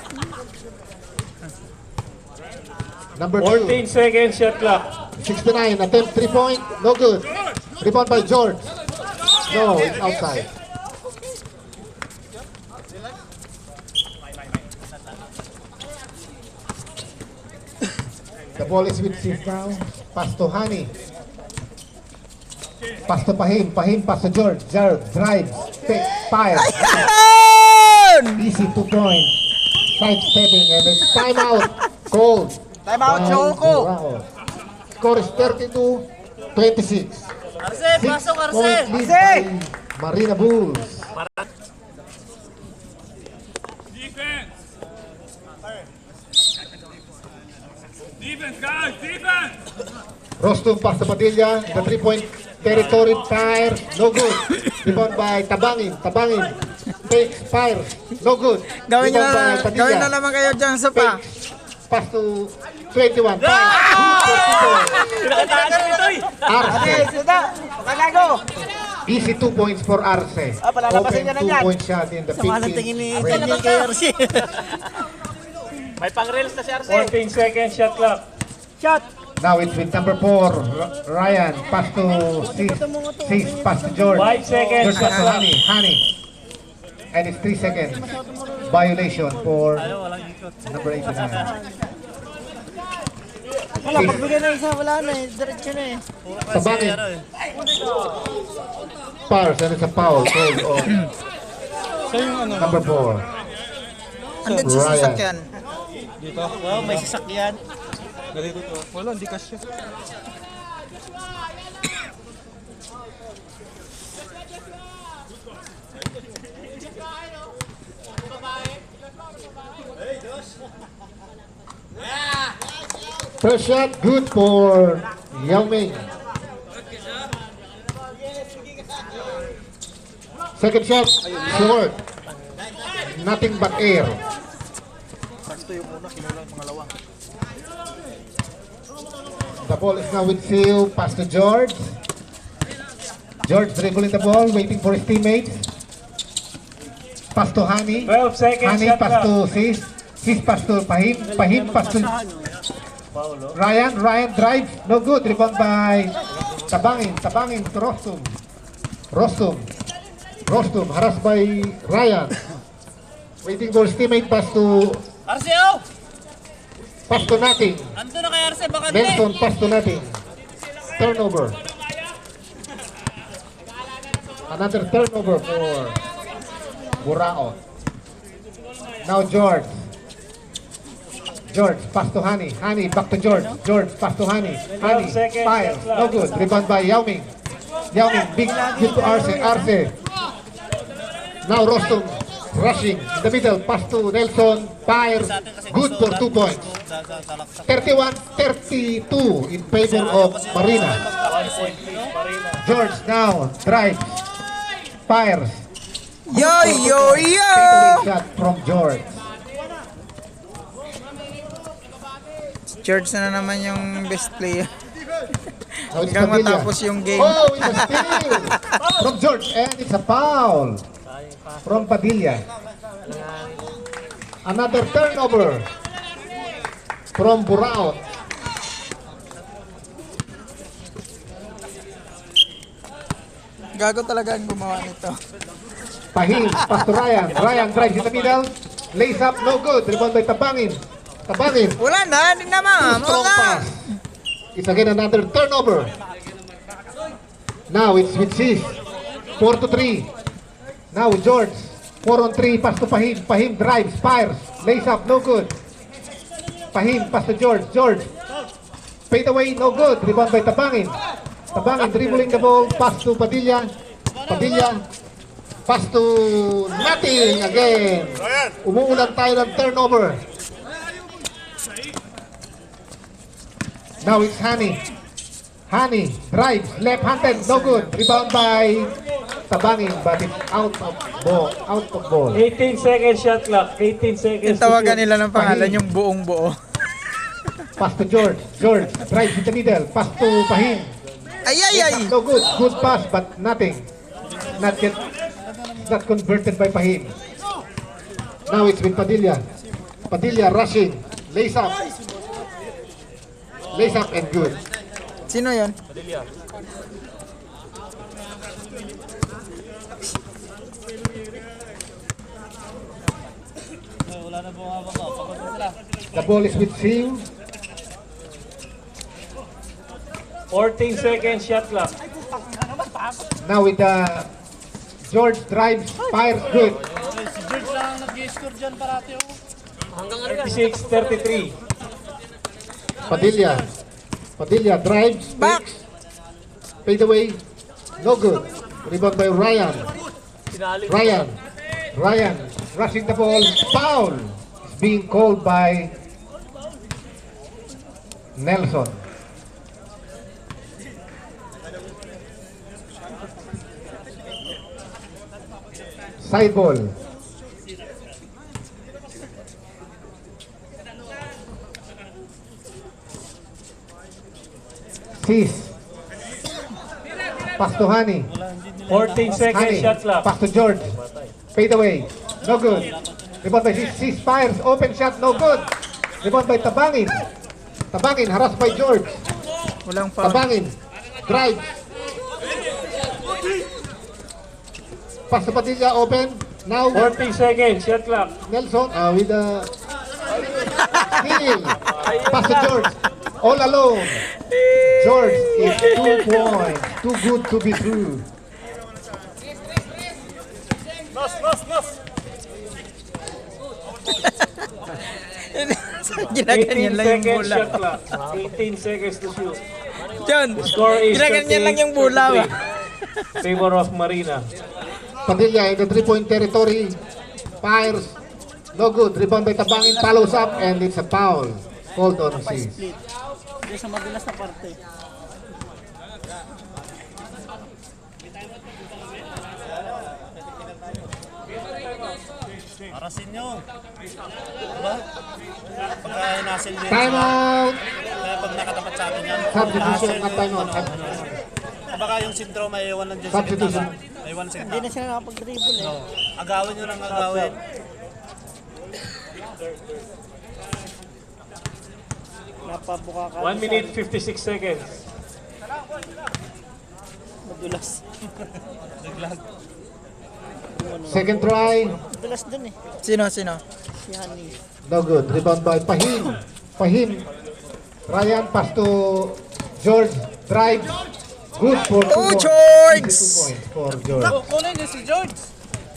Number 2. 14 seconds shot clock. 69. Attempt 3-point. No good. Rebound by George. No, it's outside. The ball is with Sis now. Pass to Honey. Pass to Pahim. Pahim pass to George. George drives. Take fire. Easy 2 points. Side-stepping and then timeout. Cold. Timeout, Choco. Score is 32-26. Arce, pasok Arce. 6 point lead by Marina Bulls. Defense, guys, defense! Rostum pass to Padilla in the 3-point territory. Fire, no good. Rebound by Tabangin. Takes fire, no good. Gawin Rebound by na Padilla. naman kayo dyan sa pa. Pass to 21. Fire. Arce. Easy 2 points for Arce. Open 2-point shot in the Sama ng tingin ni 15. Daniel kay Arce. May pang-rails na si Arce. 14 seconds shot clock. Now it's with number 4, Ryan. Pass to Sis. Pass to George. 5 seconds George pass to shot clock. Honey. And it's 3 seconds. Violation for number 89. Wala, pagbigay na isa, wala na eh. Diretso na eh. Tabangin. Pars, and it's a foul. Called on number 4. Andun sa Ryan. sasakyan. Wow, may sasakyan. Wala, hindi kasya. First shot, good for Yao Ming. Second shot, short. Nothing but air. The ball is now with Phil. Pass to George. George dribbling the ball, waiting for his teammates. Pass to Honey. 12 seconds Honey shot pass clock. to Sis. Sis pass to Pahim. Pahim pass to Ryan. Ryan drives. No good. Rebound by Tabangin. Tabangin to Rostum. Rostum harassed by Ryan. Waiting for his teammate. Pass to Arce, oh! nothing. Ando na kay Arce, baka Nelson pass to nothing. Turnover. Another turnover for Burao. Now George. George pass to Honey. Honey back to George. George pass to Honey. Honey seconds, fire. No good. Rebound by Yao Ming. Big hit to Arce. Now Rostum rushing in the middle. Pass to Nelson. Fire. Good for 2 points. 31-32 in favor of Marina. George now drives. Fires. Yo! Takeaway shot from George. George na naman yung best player. Now it's Hanggang Padilla. matapos yung game. Oh, it's a steal from George and it's a foul from Padilla. Another turnover from Burao. Gago talaga ang gumawa nito. Pahim, pass to Ryan. Ryan drives in the middle. Lays up, no good. Rebound by Tabangin. Tabangin. Wala na, hindi naman. Strong Wala. pass. It's again another turnover. Now it's with Sis. 4-3. Now with George. 4-on-3. Pass to Pahim. Pahim drives, fires. Lays up, no good. Pahim, pass to George. George. Fade away, no good. Rebound by Tabangin. Tabangin dribbling the ball. Pass to Padilla. Padilla. Pass to nothing again. Umuulan tayo ng turnover. Now it's Hani. Hani drives left-handed, no good. Rebound by Tabangin, but it's out of ball. Out of ball. 18 seconds shot clock. 18 seconds Yung tawagan nila ng pangalan, yung buong buo. Pass to George. George drives in the middle. Pass to Pahim. Ay, ay, ay. No good. Good pass, but nothing. Not yet. Not converted by Pahim. Now it's with Padilla. Padilla rushing. Lays up. Lays up and good. Sino yon? The ball is with Sim. 14 seconds shot clock. Now with George drives, fires good. 36-33. Padilla. Padilla drives, Back. fakes, fade away, no good. Rebound by Ryan. Ryan. Ryan rushing the ball, foul. It's being called by Nelson. Side ball. Sis. Pass to Hani. 14 seconds Hani. shot clock. Pass to George. Fade away. No good. Rebound by Sis. Sis fires. Open shot. No good. Rebound by Tabangin. Tabangin harassed by George. Walang foul. Tabangin. Drive. Pass to Padilla. Open. Now 40 seconds shot clock. Nelson with the steal. Pass to George. All alone. George is 2 points. Too good to be true. Ginaganyan 18 lang yung seconds bula. shot clock. 18 seconds to shoot. John, The score is ginaganyan lang yung bula ba? 38-33. Favor of Marina. Padilla in the 3-point territory. Fires. No good. Rebound by Tabangin. Follows up and it's a foul. Called on Sis. Doon sa madulas na parte. Arasin nyo. Diba? Pagka nasil din Time out. kaya pag nakatapat sa atin yan, Substitution at time out. baka yung syndrome ay iwan lang dyan sa Substitution. gitna. Ay iwan sa gitna. Hindi na sila nakapag-dribble eh. Agawin nyo lang agawin. Napabuka ka. 1 minute 56 seconds. Madulas. Naglag. Second try. Madulas dun eh. Sino, sino? Si Hani. No good. Rebound by Pahim. Pahim. Ryan pass to George. Drive. Good for 2 Oh, points. George! 2 points for George. Kunin niya si George.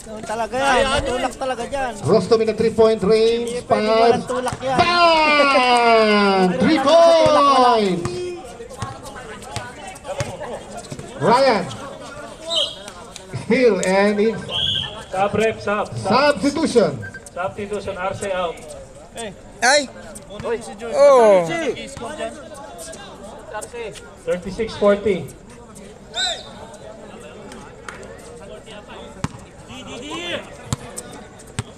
Talaga yan. Matulak talaga dyan. Rostom in the 3-point range. Pwede walang tulak yan. Bang! 3 points! Ryan. Still and it's Sub rep, sub. substitution. Substitution, Arce out. Ay! Kunin si George. Oh! I-score dyan. 36-40.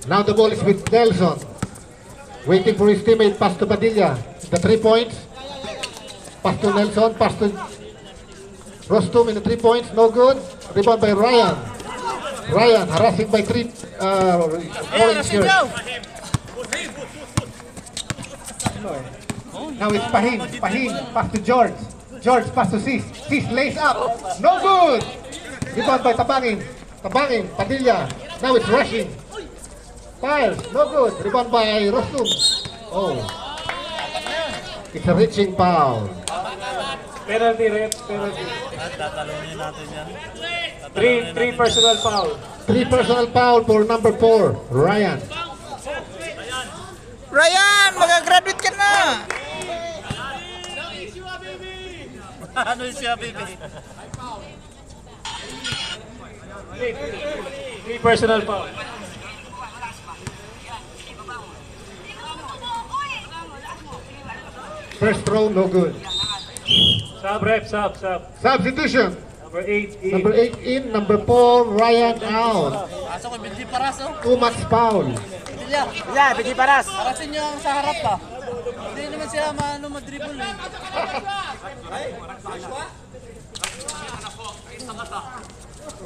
Now the ball is with Nelson. Waiting for his teammate. Pass to Padilla. The 3 points. Pass to Nelson. Pass to Rostum in the 3 points. No good. Rebound by Ryan. Ryan harassing by orange shirt. Now it's Pahim. Pahim pass to George. George pass to Sis. Sis lays up. No good. Rebound by Tabangin. Tabangin, Padilla. Now it's rushing. Fires, no good. Rebound by Rostum. Oh. It's a reaching foul. Penalty, ref, penalty. Tatalunin natin yan. Three personal foul. 3 personal foul for number 4, Ryan. Ryan, magagraduate ka na. Ano yung siya, baby? Three personal foul. First throw, no good. Sub, ref, sub. Substitution. Number 8 in. Number 8 in, number 4, Ryan out. Pasok ko, Bildi Paras, oh. 2 match foul. Yeah, Bildi Paras. Parasin nyo ang sa harap pa. Hindi naman sila madribble eh.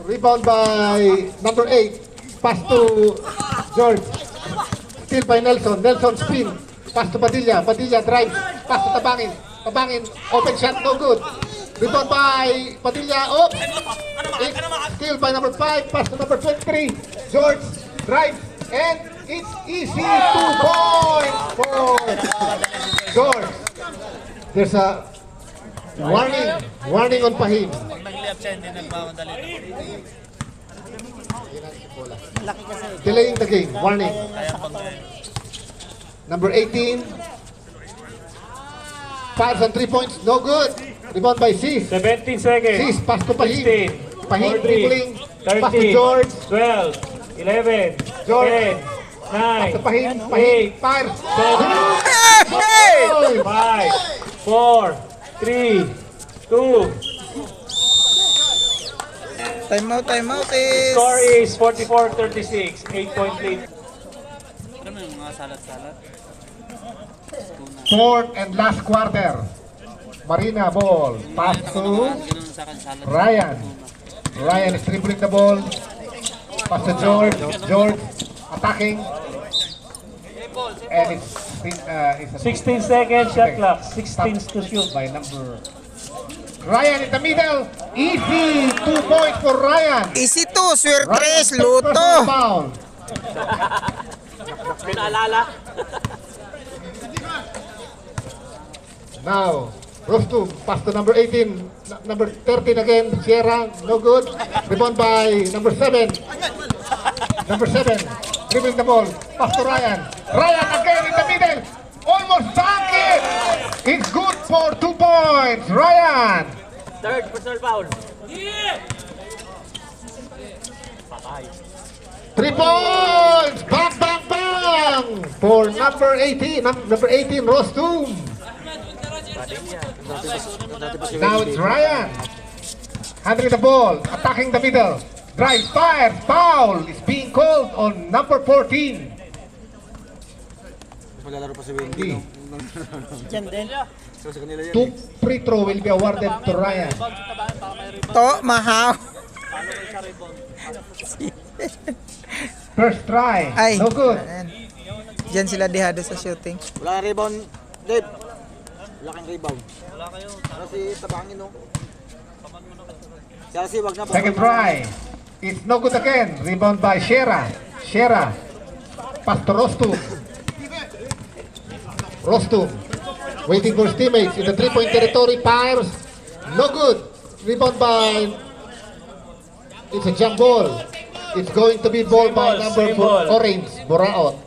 Rebound by number 8. Pass to George. Steal by Nelson. Nelson spin. Pass to Padilla. Padilla drives. Pass to Tabangin. Tabangin. Open shot. No good. Rebound by Padilla. Oops. Steal by number 5. Pass to number 23. George drives. And it's easy. 2 points for George. There's a warning on Pahim. Pag nag-liap siya, hindi nagmamadali. Delaying the game. Warning. Kaya pag Number 18. Fires on 3 points. No good. Rebound by Sis. 17 seconds. Sis, pass to Pahim. 16. Pahim 14, dribbling. Pass to 13, George. 12, 11, George. 10, Pass to 9, Pahim. Pahim. 8, Fires. 7, 5, 4, 3, 2. Time out is... Score is 44-36. 8-point lead. Alam mo yung mga salat-salat? Fourth and last quarter. Marina ball. Pass to Ganun sa akin salat. Ryan. Ryan is dribbling the ball. Pass to George. George attacking. And it's a 16 seconds shot clock. 16 to shoot. by number Ryan in the middle. Easy. 2 points for Ryan. Easy to, swerte, Ryan, luto. personal foul. Pinaalala. Now, Rostum, pass to number 18, number 13 again, Sierra, no good. Rebound by number 7. Number 7, dribbling the ball, pass to Ryan. Ryan again in the middle, almost dunk it. It's good for 2 points, Ryan. Third personal foul. 3 points, bang, bang, bang, for number 18, number 18, Rostum. Now it's Ryan. Handling the ball, attacking the middle. Drive, fire, foul is being called on number 14. Maglalaro pa si Wendy. D. Yan din. So sa kanila yan. 2 free throw will be awarded to Ryan. To, mahaw. First try, Ay. no good. Ayan. Diyan sila dihado sa shooting. Wala kang rebound, Dave. Wala kang rebound. Wala kayo. Kasi tabangin no. Kasi wag na po. Second try, it's no good again. Rebound by Shera. Shera, pass to Rostum. Rostum, waiting for his teammates in the 3-point territory. Fires, no good. Rebound by, it's a jump ball. It's going to be ball by number 4, Orange, Boraot.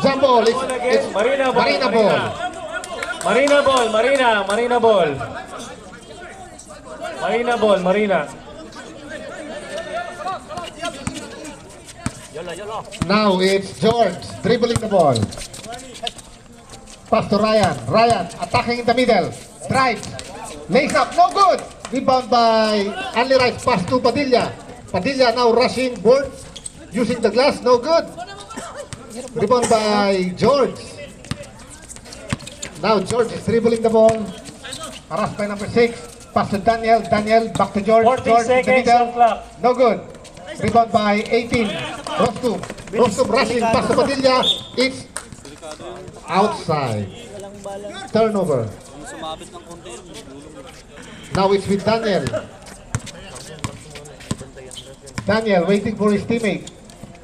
Jump ball, it's Marina ball. Marina ball. Marina ball. Marina ball. Marina ball. Marina. Now it's George dribbling the ball. Pass to Ryan. Ryan attacking in the middle. Drive. Lays up. No good. Rebound by Anli Rice. Pass to Padilla. Padilla now rushing. Board. Using the glass. No good. Rebound by George. Now George is dribbling the ball. Harassed by number 6. Pass to Daniel. Daniel back to George. 40 George in the seconds middle. on clock. No good. Rebound by 18. Rostum. Rostum rushing. Pass to Padilla. It's outside. Turnover. Now it's with Daniel. Daniel waiting for his teammate.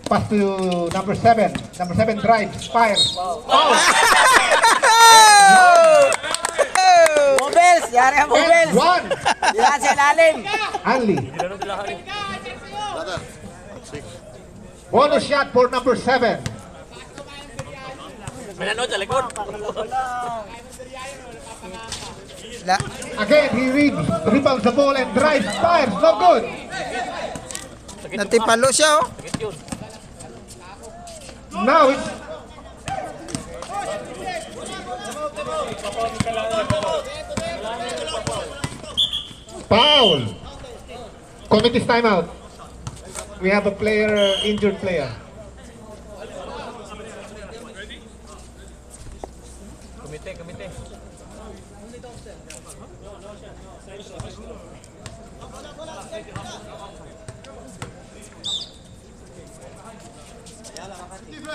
Pass to number 7. Number 7 drives, fires. Foul. Mobels! Yari ang And Mobels! 1. Yan sa ilalim! Anli. Bonus shot for number 7. La, Again, he rebounds the ball and drives, fires. No good. natipalo siya oh. Now it's foul. Committee's timeout. We have a player, injured player. Komite.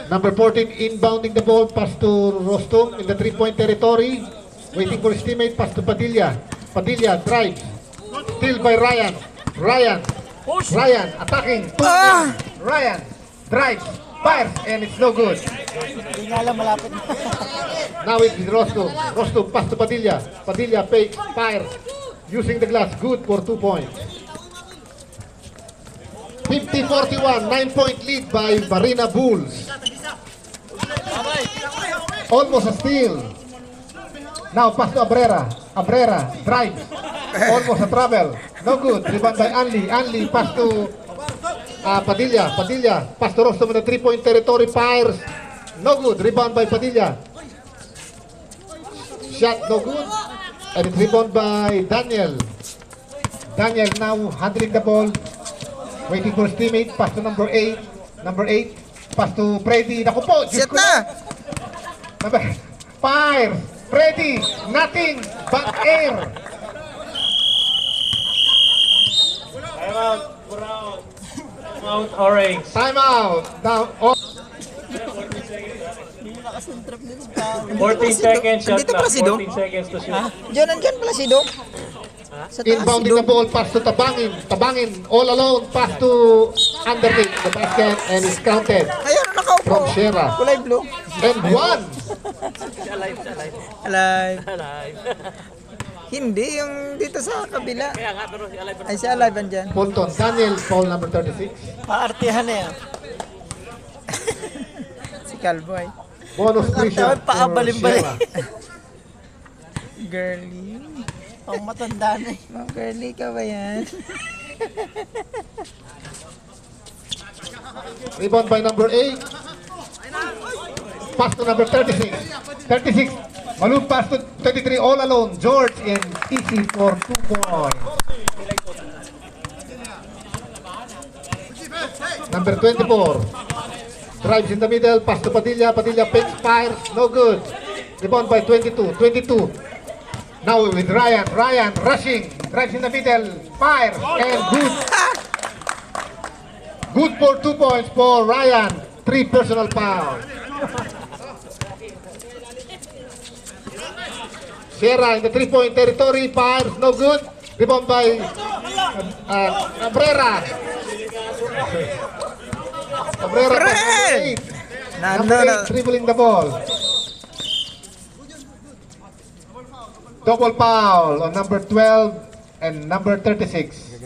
Number 14 inbounding the ball, pass to Rostum in the 3-point territory. Waiting for his teammate, pass to Padilla. Padilla drives. Steal by Ryan. Ryan attacking. Ryan drives, fires, and it's no good. Hindi nga alam malapit. Now it's with Rostum. Rostum pass to Padilla. Padilla fakes, fires. Using the glass, good for 2 points. 50-41, 9-point lead by Marina Bulls. Almost a steal. Now pass to Abrera. Abrera drives. Almost a travel. No good. Rebound by Anli pass to Padilla. Padilla pass to Rostum in the 3-point territory. Fires. No good. Rebound by Padilla. Shot no good. And it's rebound by Daniel. Daniel now handling the ball. Waiting for his teammate. Pass to number 8. Number 8. Pass to Freddy. Naku po. Diyos Shit ko na! Number 5. Freddy. Nothing but air. Timeout. Brown. Timeout, orange. Timeout. Now, oh, 14 seconds shot Andito clock. pala si Dong. 14 seconds to shoot. Diyan pala si Dong. Sa taas si inbounding the Dong. ball. Pass to Tabangin. Tabangin. All alone. Pass to underneath the basket. And it's counted Ayun, nakaupo. from Shera. Kulay blue. And 1. Alive. Hindi, yung dito sa kabila. Kaya nga, pero si Alive. Ay, si Alive andyan. Fulton. Daniel. Foul number 36. Paartihan na yan. Si Calboy. Bonus 3 shot for Paabalin-balin. Shera. Girly. Ang matanda na eh. Mga girly ka ba yan? Rebound by number 8. Pass to number 36. 36. Maloof pass to 23 all alone. George and easy for 2 points. Number 24. Drives in the middle. Pass to Padilla. Padilla fakes, fires. No good. Rebound by 22. 22. Now with Ryan. Ryan rushing. Drives in the middle. Fires. And good. Good for 2 points for Ryan. 3 personal fouls. Sierra in the 3-point territory. Fires. No good. Rebound by Abrera. Abrera by number 8. Number 8 dribbling the ball. Double foul on number 12 and number 36.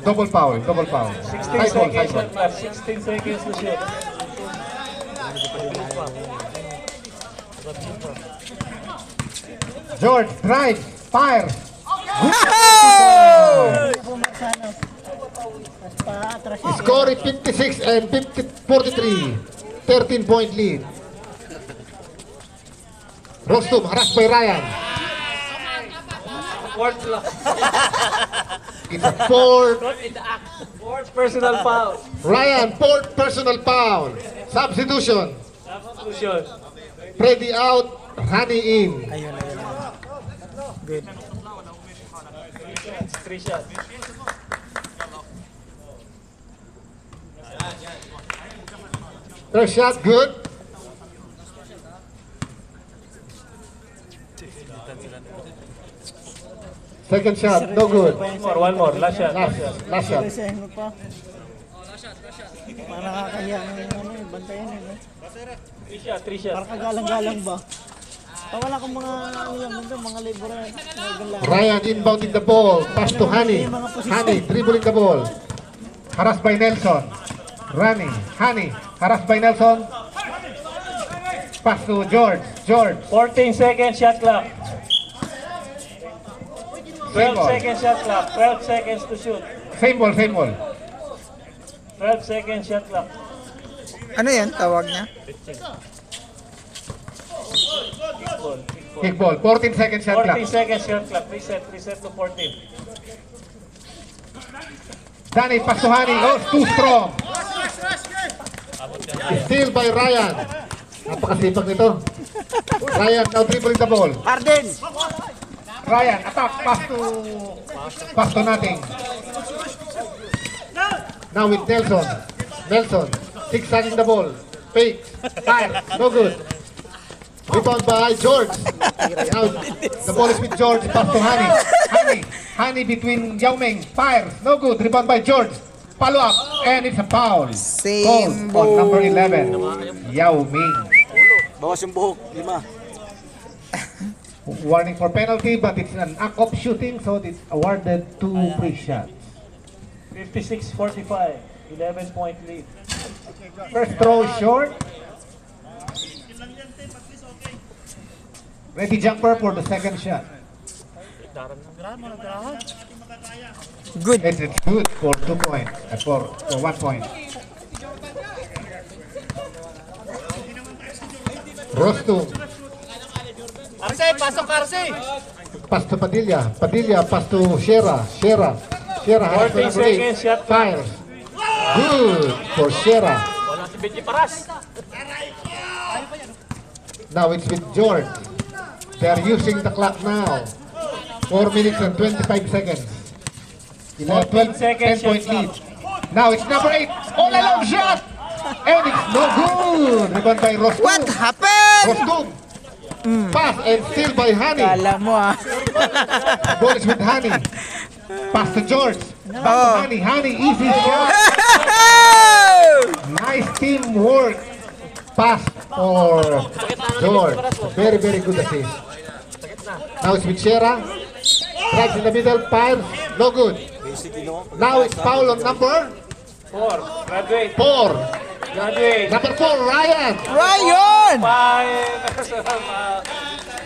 Double foul, double foul. 16 High ball, high seconds ball. shot clock. 16 seconds to shoot. George drives, fires. Score is 56 and 43. 13-point lead. Rostum harassed by Ryan. Fourth clock. It's a fourth. Fourth personal foul. Ryan, fourth personal foul. Substitution. Substitution. Freddy out, Honey in. Good. 3 shots. First shot, good. Second shot, no good. One more. Last shot. Last shot. Resign mo pa. Parang nakakahiya ng ano, bantayan eh. Three shot. Parang kagalang-galang ba? Wala kang mga ano lang mundo, mga labor na Ryan inbounding the ball. Pass to Hani. Hani dribbling the ball. Harassed by Nelson. Running. Hani. Harassed by Nelson. Pass to George. George. 14 seconds shot clock. 12 ball. seconds shot clock. 12 seconds to shoot. Same ball, same ball. 12 seconds shot clock. Ano yan? Tawag niya? Kick ball. 14 seconds shot 14 clock. seconds shot clock. Reset to 14. Danny, pass to Hani. Oh, too strong. Steal by Ryan. Napakasipag nito. Ryan now dribbling the ball. Arden! Ryan, attack. Pass to nothing. Now with Nelson. Nelson. Zigzagging the ball. Fake. Fire. No good. Rebound by George. Now the ball is with George. Pass to Hani. Hani between Yao Ming. Fires. No good. Rebound by George. Follow up. And it's a foul. Same Called on number 11. Yao Ming. Bawas yung buhok, 5. Warning for penalty, but it's an act of shooting, so it's awarded 2 free shots. 56-45. 11-point lead. First throw is short. Ready jumper for the second shot. Good. It's good for 2 points. For 1 point. Rostum. Arce, pasok Arce! Pass to Padilla. Padilla, pass to Shera. Shera has 14 number 8. seconds shot clock. Fires. Good for Shera. Wala si Benji Paras. Now it's with George. They're using the clock now. 4 minutes and 25 seconds. 14 seconds 10-point shot lead. Now it's number 8. All along shot! And it's no good. Rebound by Rostum. What happened? Rostum. Pass and steal by Hani. Kala mo ah. Ball is with Hani. Pass to George. Back to Oh. Hani. Hani, easy shot. Nice teamwork. Pass for George. Very, very good assist. Now it's with Shera. Drives in the middle. Fires. No good. Now it's foul on number 4. Graduate. 4. Graduate. Number 4, Ryan. Ryan! 5.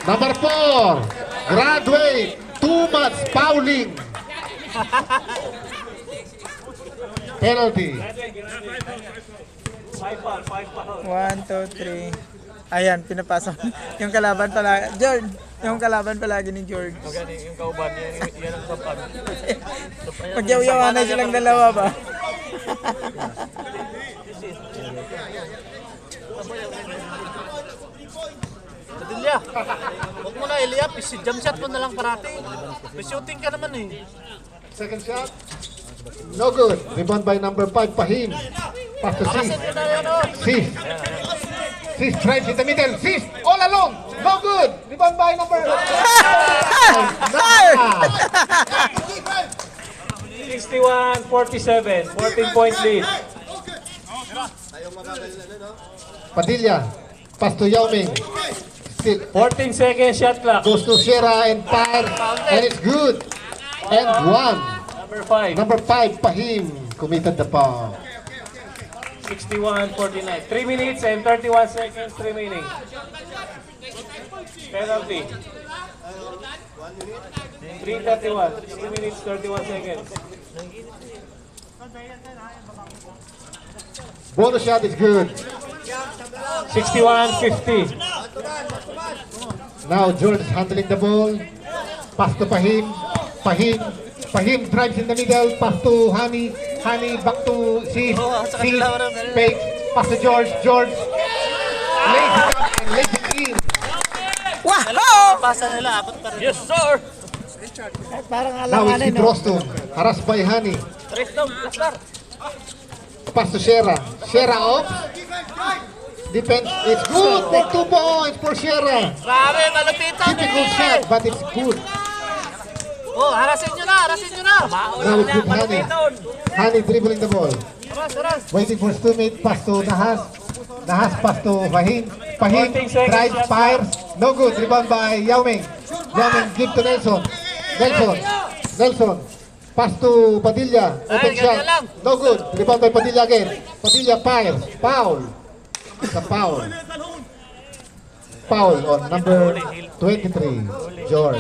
Number 4, graduate. Too much fouling. Penalty. 5 foul. 1, 2, 3. Ayan, pinapasok. Yung kalaban pala. George, yung kalaban palagi ni George. Yung kauban, yan ang kapan. Magyaw-yawa na silang dalawa ba? Padilla, huwag mo na iliyap, jump shot mo na lang parati. May shooting ka naman eh. Second shot. No good. Rebound by number 5, Pahim. Pass to Sis. Sis. Sis drives in the middle. Sis all along. No good. Rebound by number 61-47. 14-point lead. Padilla. Pass to Yao Ming. Still 14 seconds shot clock. goes to Shera and fire. And it's good. And 1. Number 5. Number 5, Pahim. Committed the foul. 61-49. 3 minutes and 31 seconds remaining. Penalty. 3:31. 3 minutes 31 seconds. Bonus shot is good. 61-50. Now George is handling the ball. Pass to Pahim. Pahim drives in the middle. Pass to Hani. Hani back to Sis. Sis. Fake. Pass to George. George. Lays it up and lays it in. Wow! Pasa nila, abot pa rin. Yes, sir! Parang Now it's alanganin, with no? Rostum. Harassed by Hani. Straight down, plaster. Pass to Shera. Shera off. Defense is good for 2 points for Sierra. Grabe, malupitan Difficult eh. shot, but it's good. Oh, harasin nyo na, harasin nyo na. Now it's with Hani. Hani dribbling the ball. Haras, haras. Waiting for his teammate, pass to Nahas. Nahas pass to Fahim. Fahim 14 seconds, drives, just fires. No good. Rebound by Yao Ming. Yao Ming give to Nelson. Nelson. Pass to Padilla. Open Ay, shot. ganyan lang. No good. Rebound by Padilla again. Padilla fires. Foul. It's a foul. Foul on number 23, George.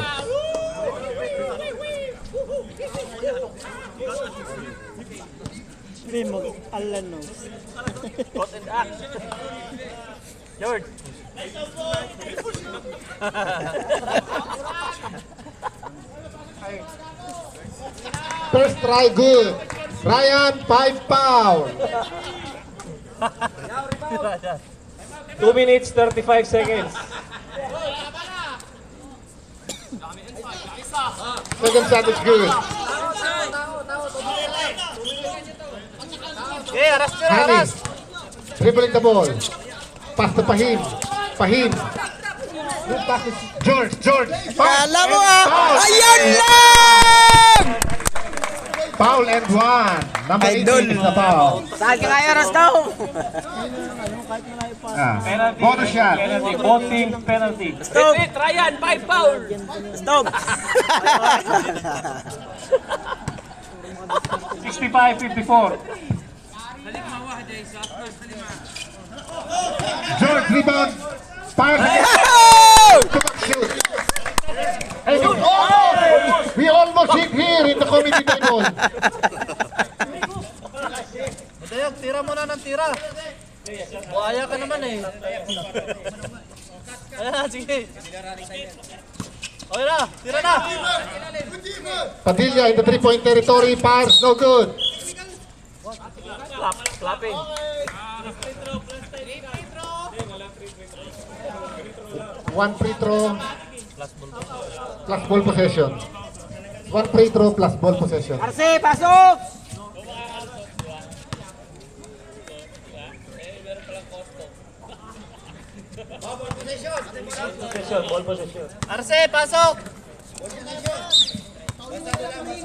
Caught and act. George. First try good. Ryan 5 foul. 2 minutes, 35 seconds. Second shot is good. Okay, haras nyo na, Hani haras. dribbling the ball. Pass to Fahim. Fahim. Good pass to George. Kala mo Foul. Ayan lang! Foul and 1. Number 18 is the foul. Saan ka kaya, Rostov? Bonus shot. Penalty. Both teams penalty. Stop! Ryan, 5 foul. Stop! 65-54. George rebound. Fires. Shoot. And we almost hit here in the committee table. Matayag, tira mo na ng tira. Buhaya ka naman eh. Ayan, sige. Okay na, tira na. Padilla in the 3-point territory. Fires. No good. Clapping. One free throw plus ball possession. One free throw plus ball possession. Arce, pasok! Possession, ball possession. Arce, pasok.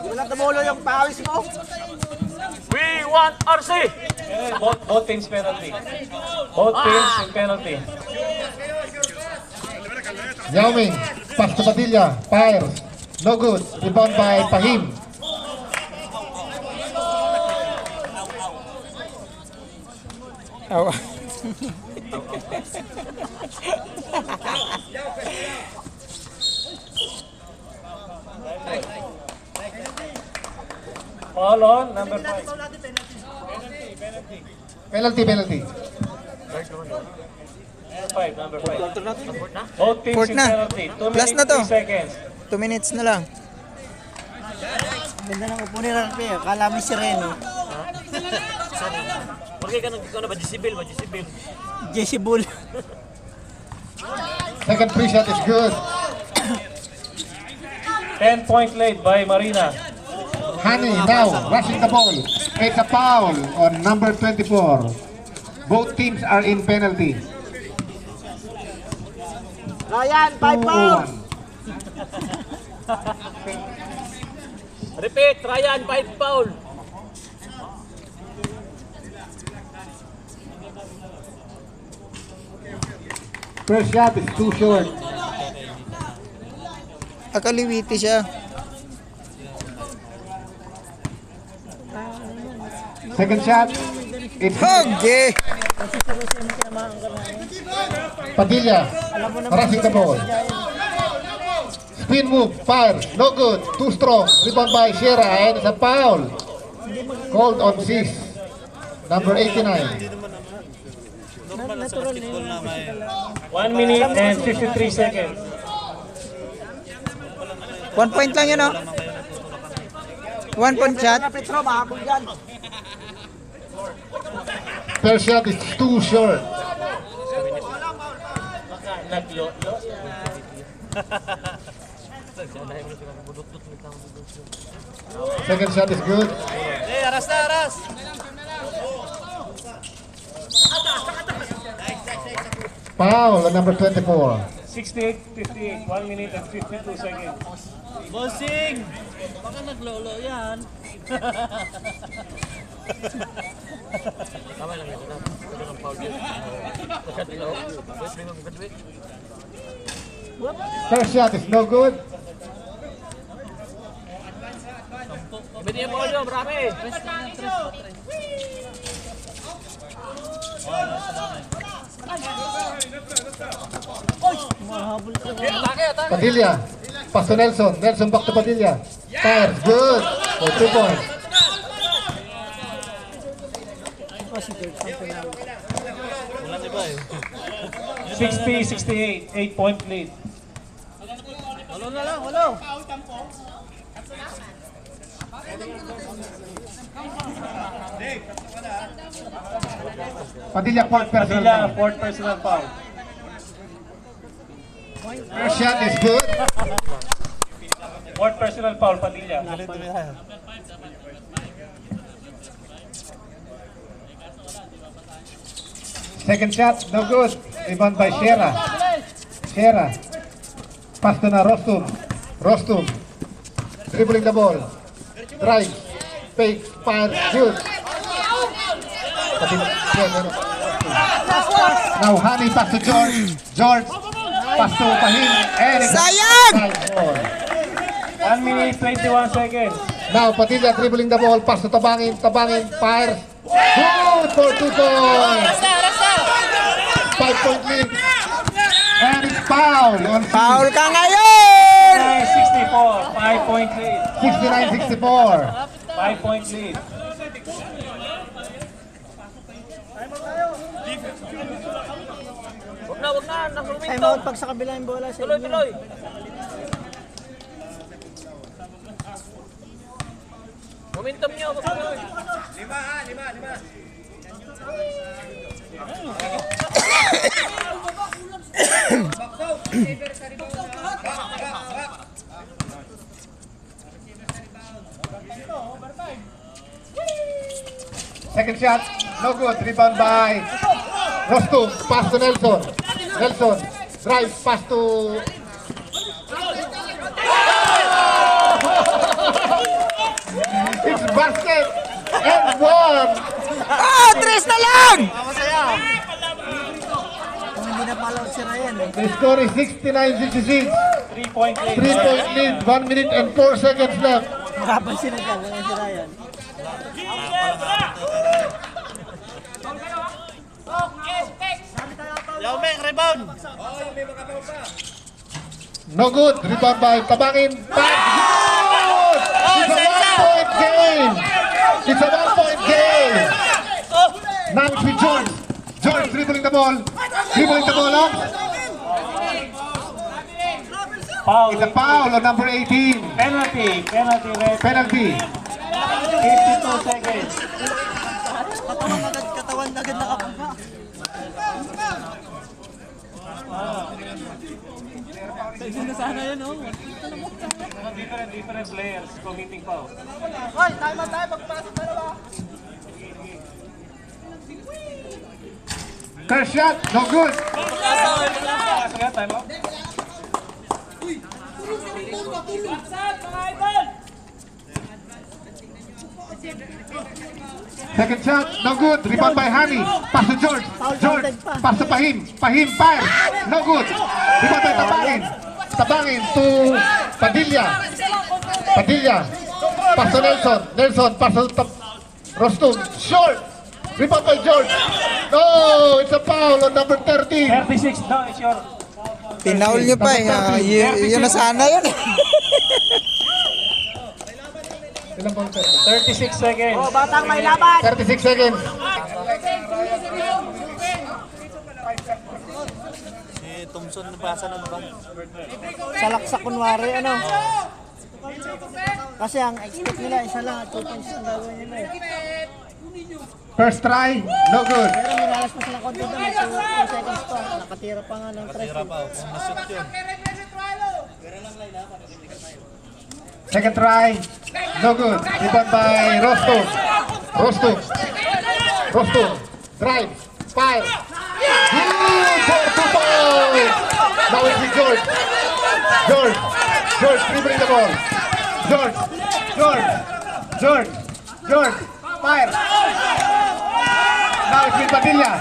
Wala tumulo yung pawis mo. We want RC. Both teams penalty. Both teams in penalty. Yao Ming, pass to Padilla, fires, no good, rebound by Fahim. Awa. Foul on number 5. Penalty. Number 5. Both teams Fourth in na. penalty. 2 Last minutes, na to. 3 seconds. 2 minutes na lang. Ganda ng upo ni Ralph eh. Kala mo si Reno. Porque ka na ba? Jesibil ba? Jesibil. Jesse Bull. Second free shot is good. 10-point lead by Marina. Hani now rushing the ball. It's a foul on number 24. Both teams are in penalty. Ryan, 5 pounds. 2-1. Repeat, Ryan, 5 foul. First shot is too short. Akaliwiti siya. Second shot, it's Okay. Padilla rushing the ball. Spin move, fire, no good, too strong. Rebound by Sierra and it's a foul. Called on Sis, number 89. 1 minute and 53 seconds. 1 point lang yun, oh. 1 point shot. Petro, mahabol yan. First shot is too short. Second shot is good. Hey, aras na, aras. Foul on number 24. 68-58, 1 minute and 52 seconds. Bossing! Baka naglolo yan. Tama lang yan. Ito ng foul yun. First shot is no good. Binigyan mo yun, marami. Padilla. Pass to Nelson. Nelson back to Padilla. Fires. Good. For 2 points. Wala iba eh. 60-68, 8-point lead. Walo na lang, walo. Padilla, fourth personal Padilla, foul. fourth personal foul. First shot is good. Fourth personal foul, Padilla. Second shot, no good. Rebound by Shera. Shera. Pass to na Rostum. Rostum. Dribbling the ball. Drive. Fake. Fire. Shoot. Now Hani pass to George. George. Pass to Pahim. And it's Sayang! 1 minute, 21 seconds. Now Padilla dribbling the ball. Pass to Tabangin. Tabangin. Fire. Good for 2 points. 5-point lead. And it's foul on Foul ka ngayon! 64, 5-point lead. 69-64. 5-point lead. Wag na, nasa Time momentum. out pag sa kabila yung bola sa Tuloy, inyo. tuloy. Momentum nyo, tuloy. Second shot, no good. Rebound by Rostum. Pass to Nelson. Nelson. Drive. Pass to... It's basket. And one. Ah, tres na lang! Kung hindi na follow si Ryan eh. The score is 69-66. 3-point lead. 3-point lead. 1 minute and 4 seconds left. Makapan sila dyan, wala si Ryan. Yao Meng, rebound. No good. Rebound by Tabangin. Back. Good. It's a 1-point game. It's a 1-point game. Now it's with George. George dribbling the ball. Dribbling the ball up. Foul. It's a foul on number 18. Penalty. Penalty, red. Penalty. 52 seconds. Katawan agad nakapunta. Different players committing foul. Hoy, time out tayo, pagpasok na ba? First shot. No good. Sige, time out. Second shot. No good. Rebound by Hani. Pass to George. George. Pass to Pahim. Pahim fire. No good. Rebound by Tabangin. Tabangin to Padilla. Padilla. Pass to Nelson. Nelson. Pass to Rostum. Short. Rebound by George. No, it's a foul on number 13. 36, no, it's your... Pinaul nyo pa eh. Ah, yun na sana yun eh. Ilang ball, sir? 36 seconds. Oh, batang may laban! 36 seconds. Si Thompson, nabasa na ba? Salak sa kunwari, ano? Kasi ang expect nila, isa lang, 2 points ang gagawin nila eh. First try. No good. Pero minalas pa silang konti doon, 2 seconds pa. Nakatira pa nga ng Tira pa, kung nashoot yun. Second try. No good. Rebound by Rostum. Rostum. Rostum. Drive. Fire. Good for 2 dribbling the ball. George, fire. Now it's with Padilla.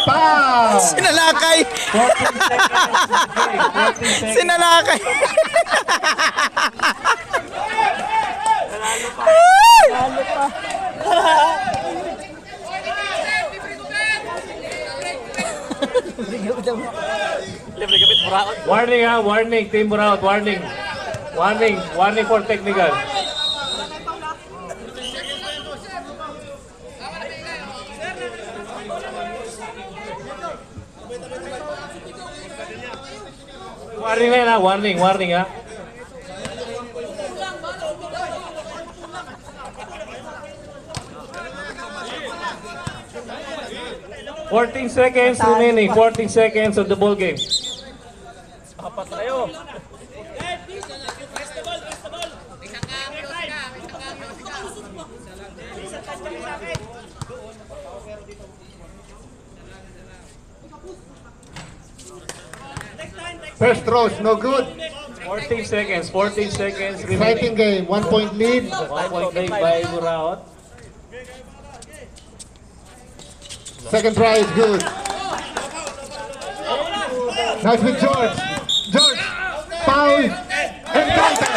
Foul! Sinalakay! 14 seconds. Sinalakay! Warning ha, warning. Team Buraot, warning. Warning for technical. Warning na yan ha, warning ha. Fourteen seconds remaining. 14 seconds of the ball game. Apat tayo. First throws, no good. 14 seconds. 14 seconds Exciting remaining. game. 1 point lead. 1 point lead by Buraot. Second try is good. Nice with George. Foul. And counted.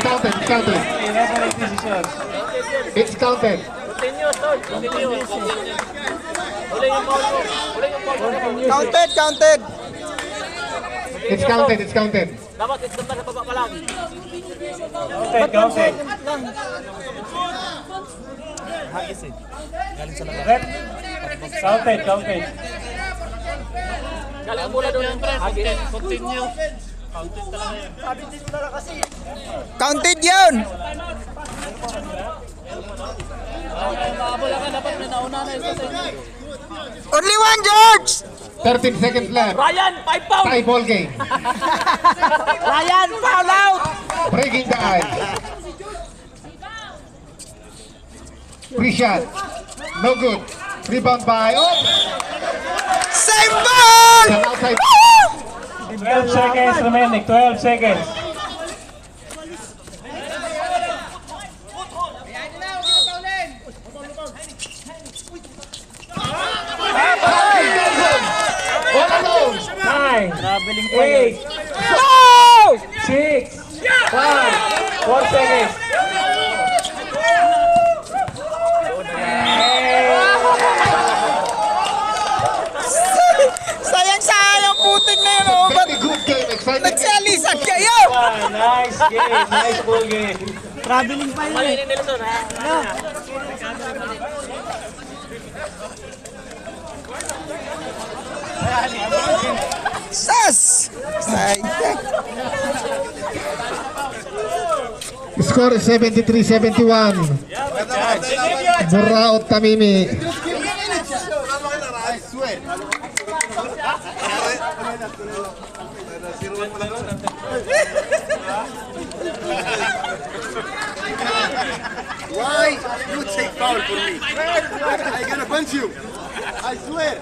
Counted. Counted. Referee decision. It's counted. Counted! It's counted. Counted. Counted. Galing mula doon yung pre. Continue. Counted talaga yan. Counted yun! Wala ka dapat may nauna na isa sa inyo. Only one, George! 13 seconds left. Ryan, 5 pounds! Tie ball game. Ryan, foul out! Breaking the ice. Free shot. No good. Rebound by. Oh! Same ball! An outside. 12 seconds remaining. 12 seconds. All alone. 9, 8, Oh! 6, 5, 4 seconds. Sayang putik na yun, oh. Ba't Very good game. Exciting game. nagsalisan kayo? Nice game. Nice ball game. Traveling pa yun eh. Sas! Sayang. Score is 73-71. Buraot Tamimi. Why you take foul for me? I'm gonna punch you. I swear.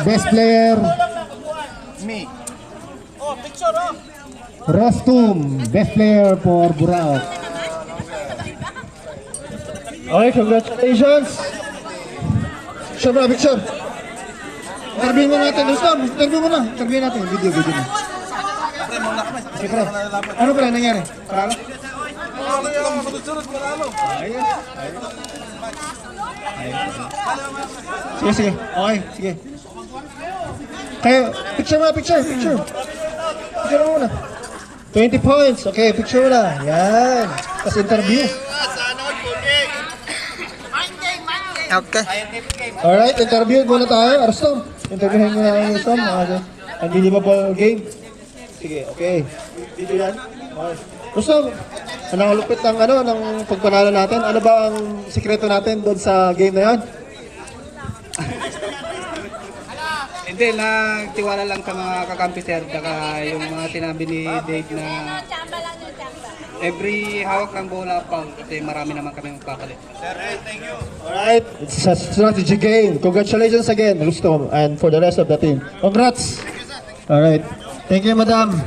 Best player. Me. Rostum. Best player for Buraot. Okay, congratulations. Picture. Interview mo natin. Interview mo na. Interview natin. Video na. Sige, pre. Ano pala nangyari? Paralo? Sige. Okay, sige. Kayo, picture mo. Picture mo muna. 20 points. Okay, picture mo na. Yan. Tapos interview. Okay. Alright, interview muna tayo. Arstom. Interviewin mo na ang Arstom. Okay. Unbelievable game. Sige, okay. Video yan. Okay. Arstom, anong lupit ng pagpanalo natin? Ano ba ang sikreto natin doon sa game na yan? Hindi, nagtiwala lang sa mga kakampi sir, saka yung mga sinabi ni Dave na every hawak ng bola foul kasi marami naman kami magpapalit. Alright, it's a strategy game. Congratulations again, Rustom, and for the rest of the team. Congrats! Alright, thank you, madam.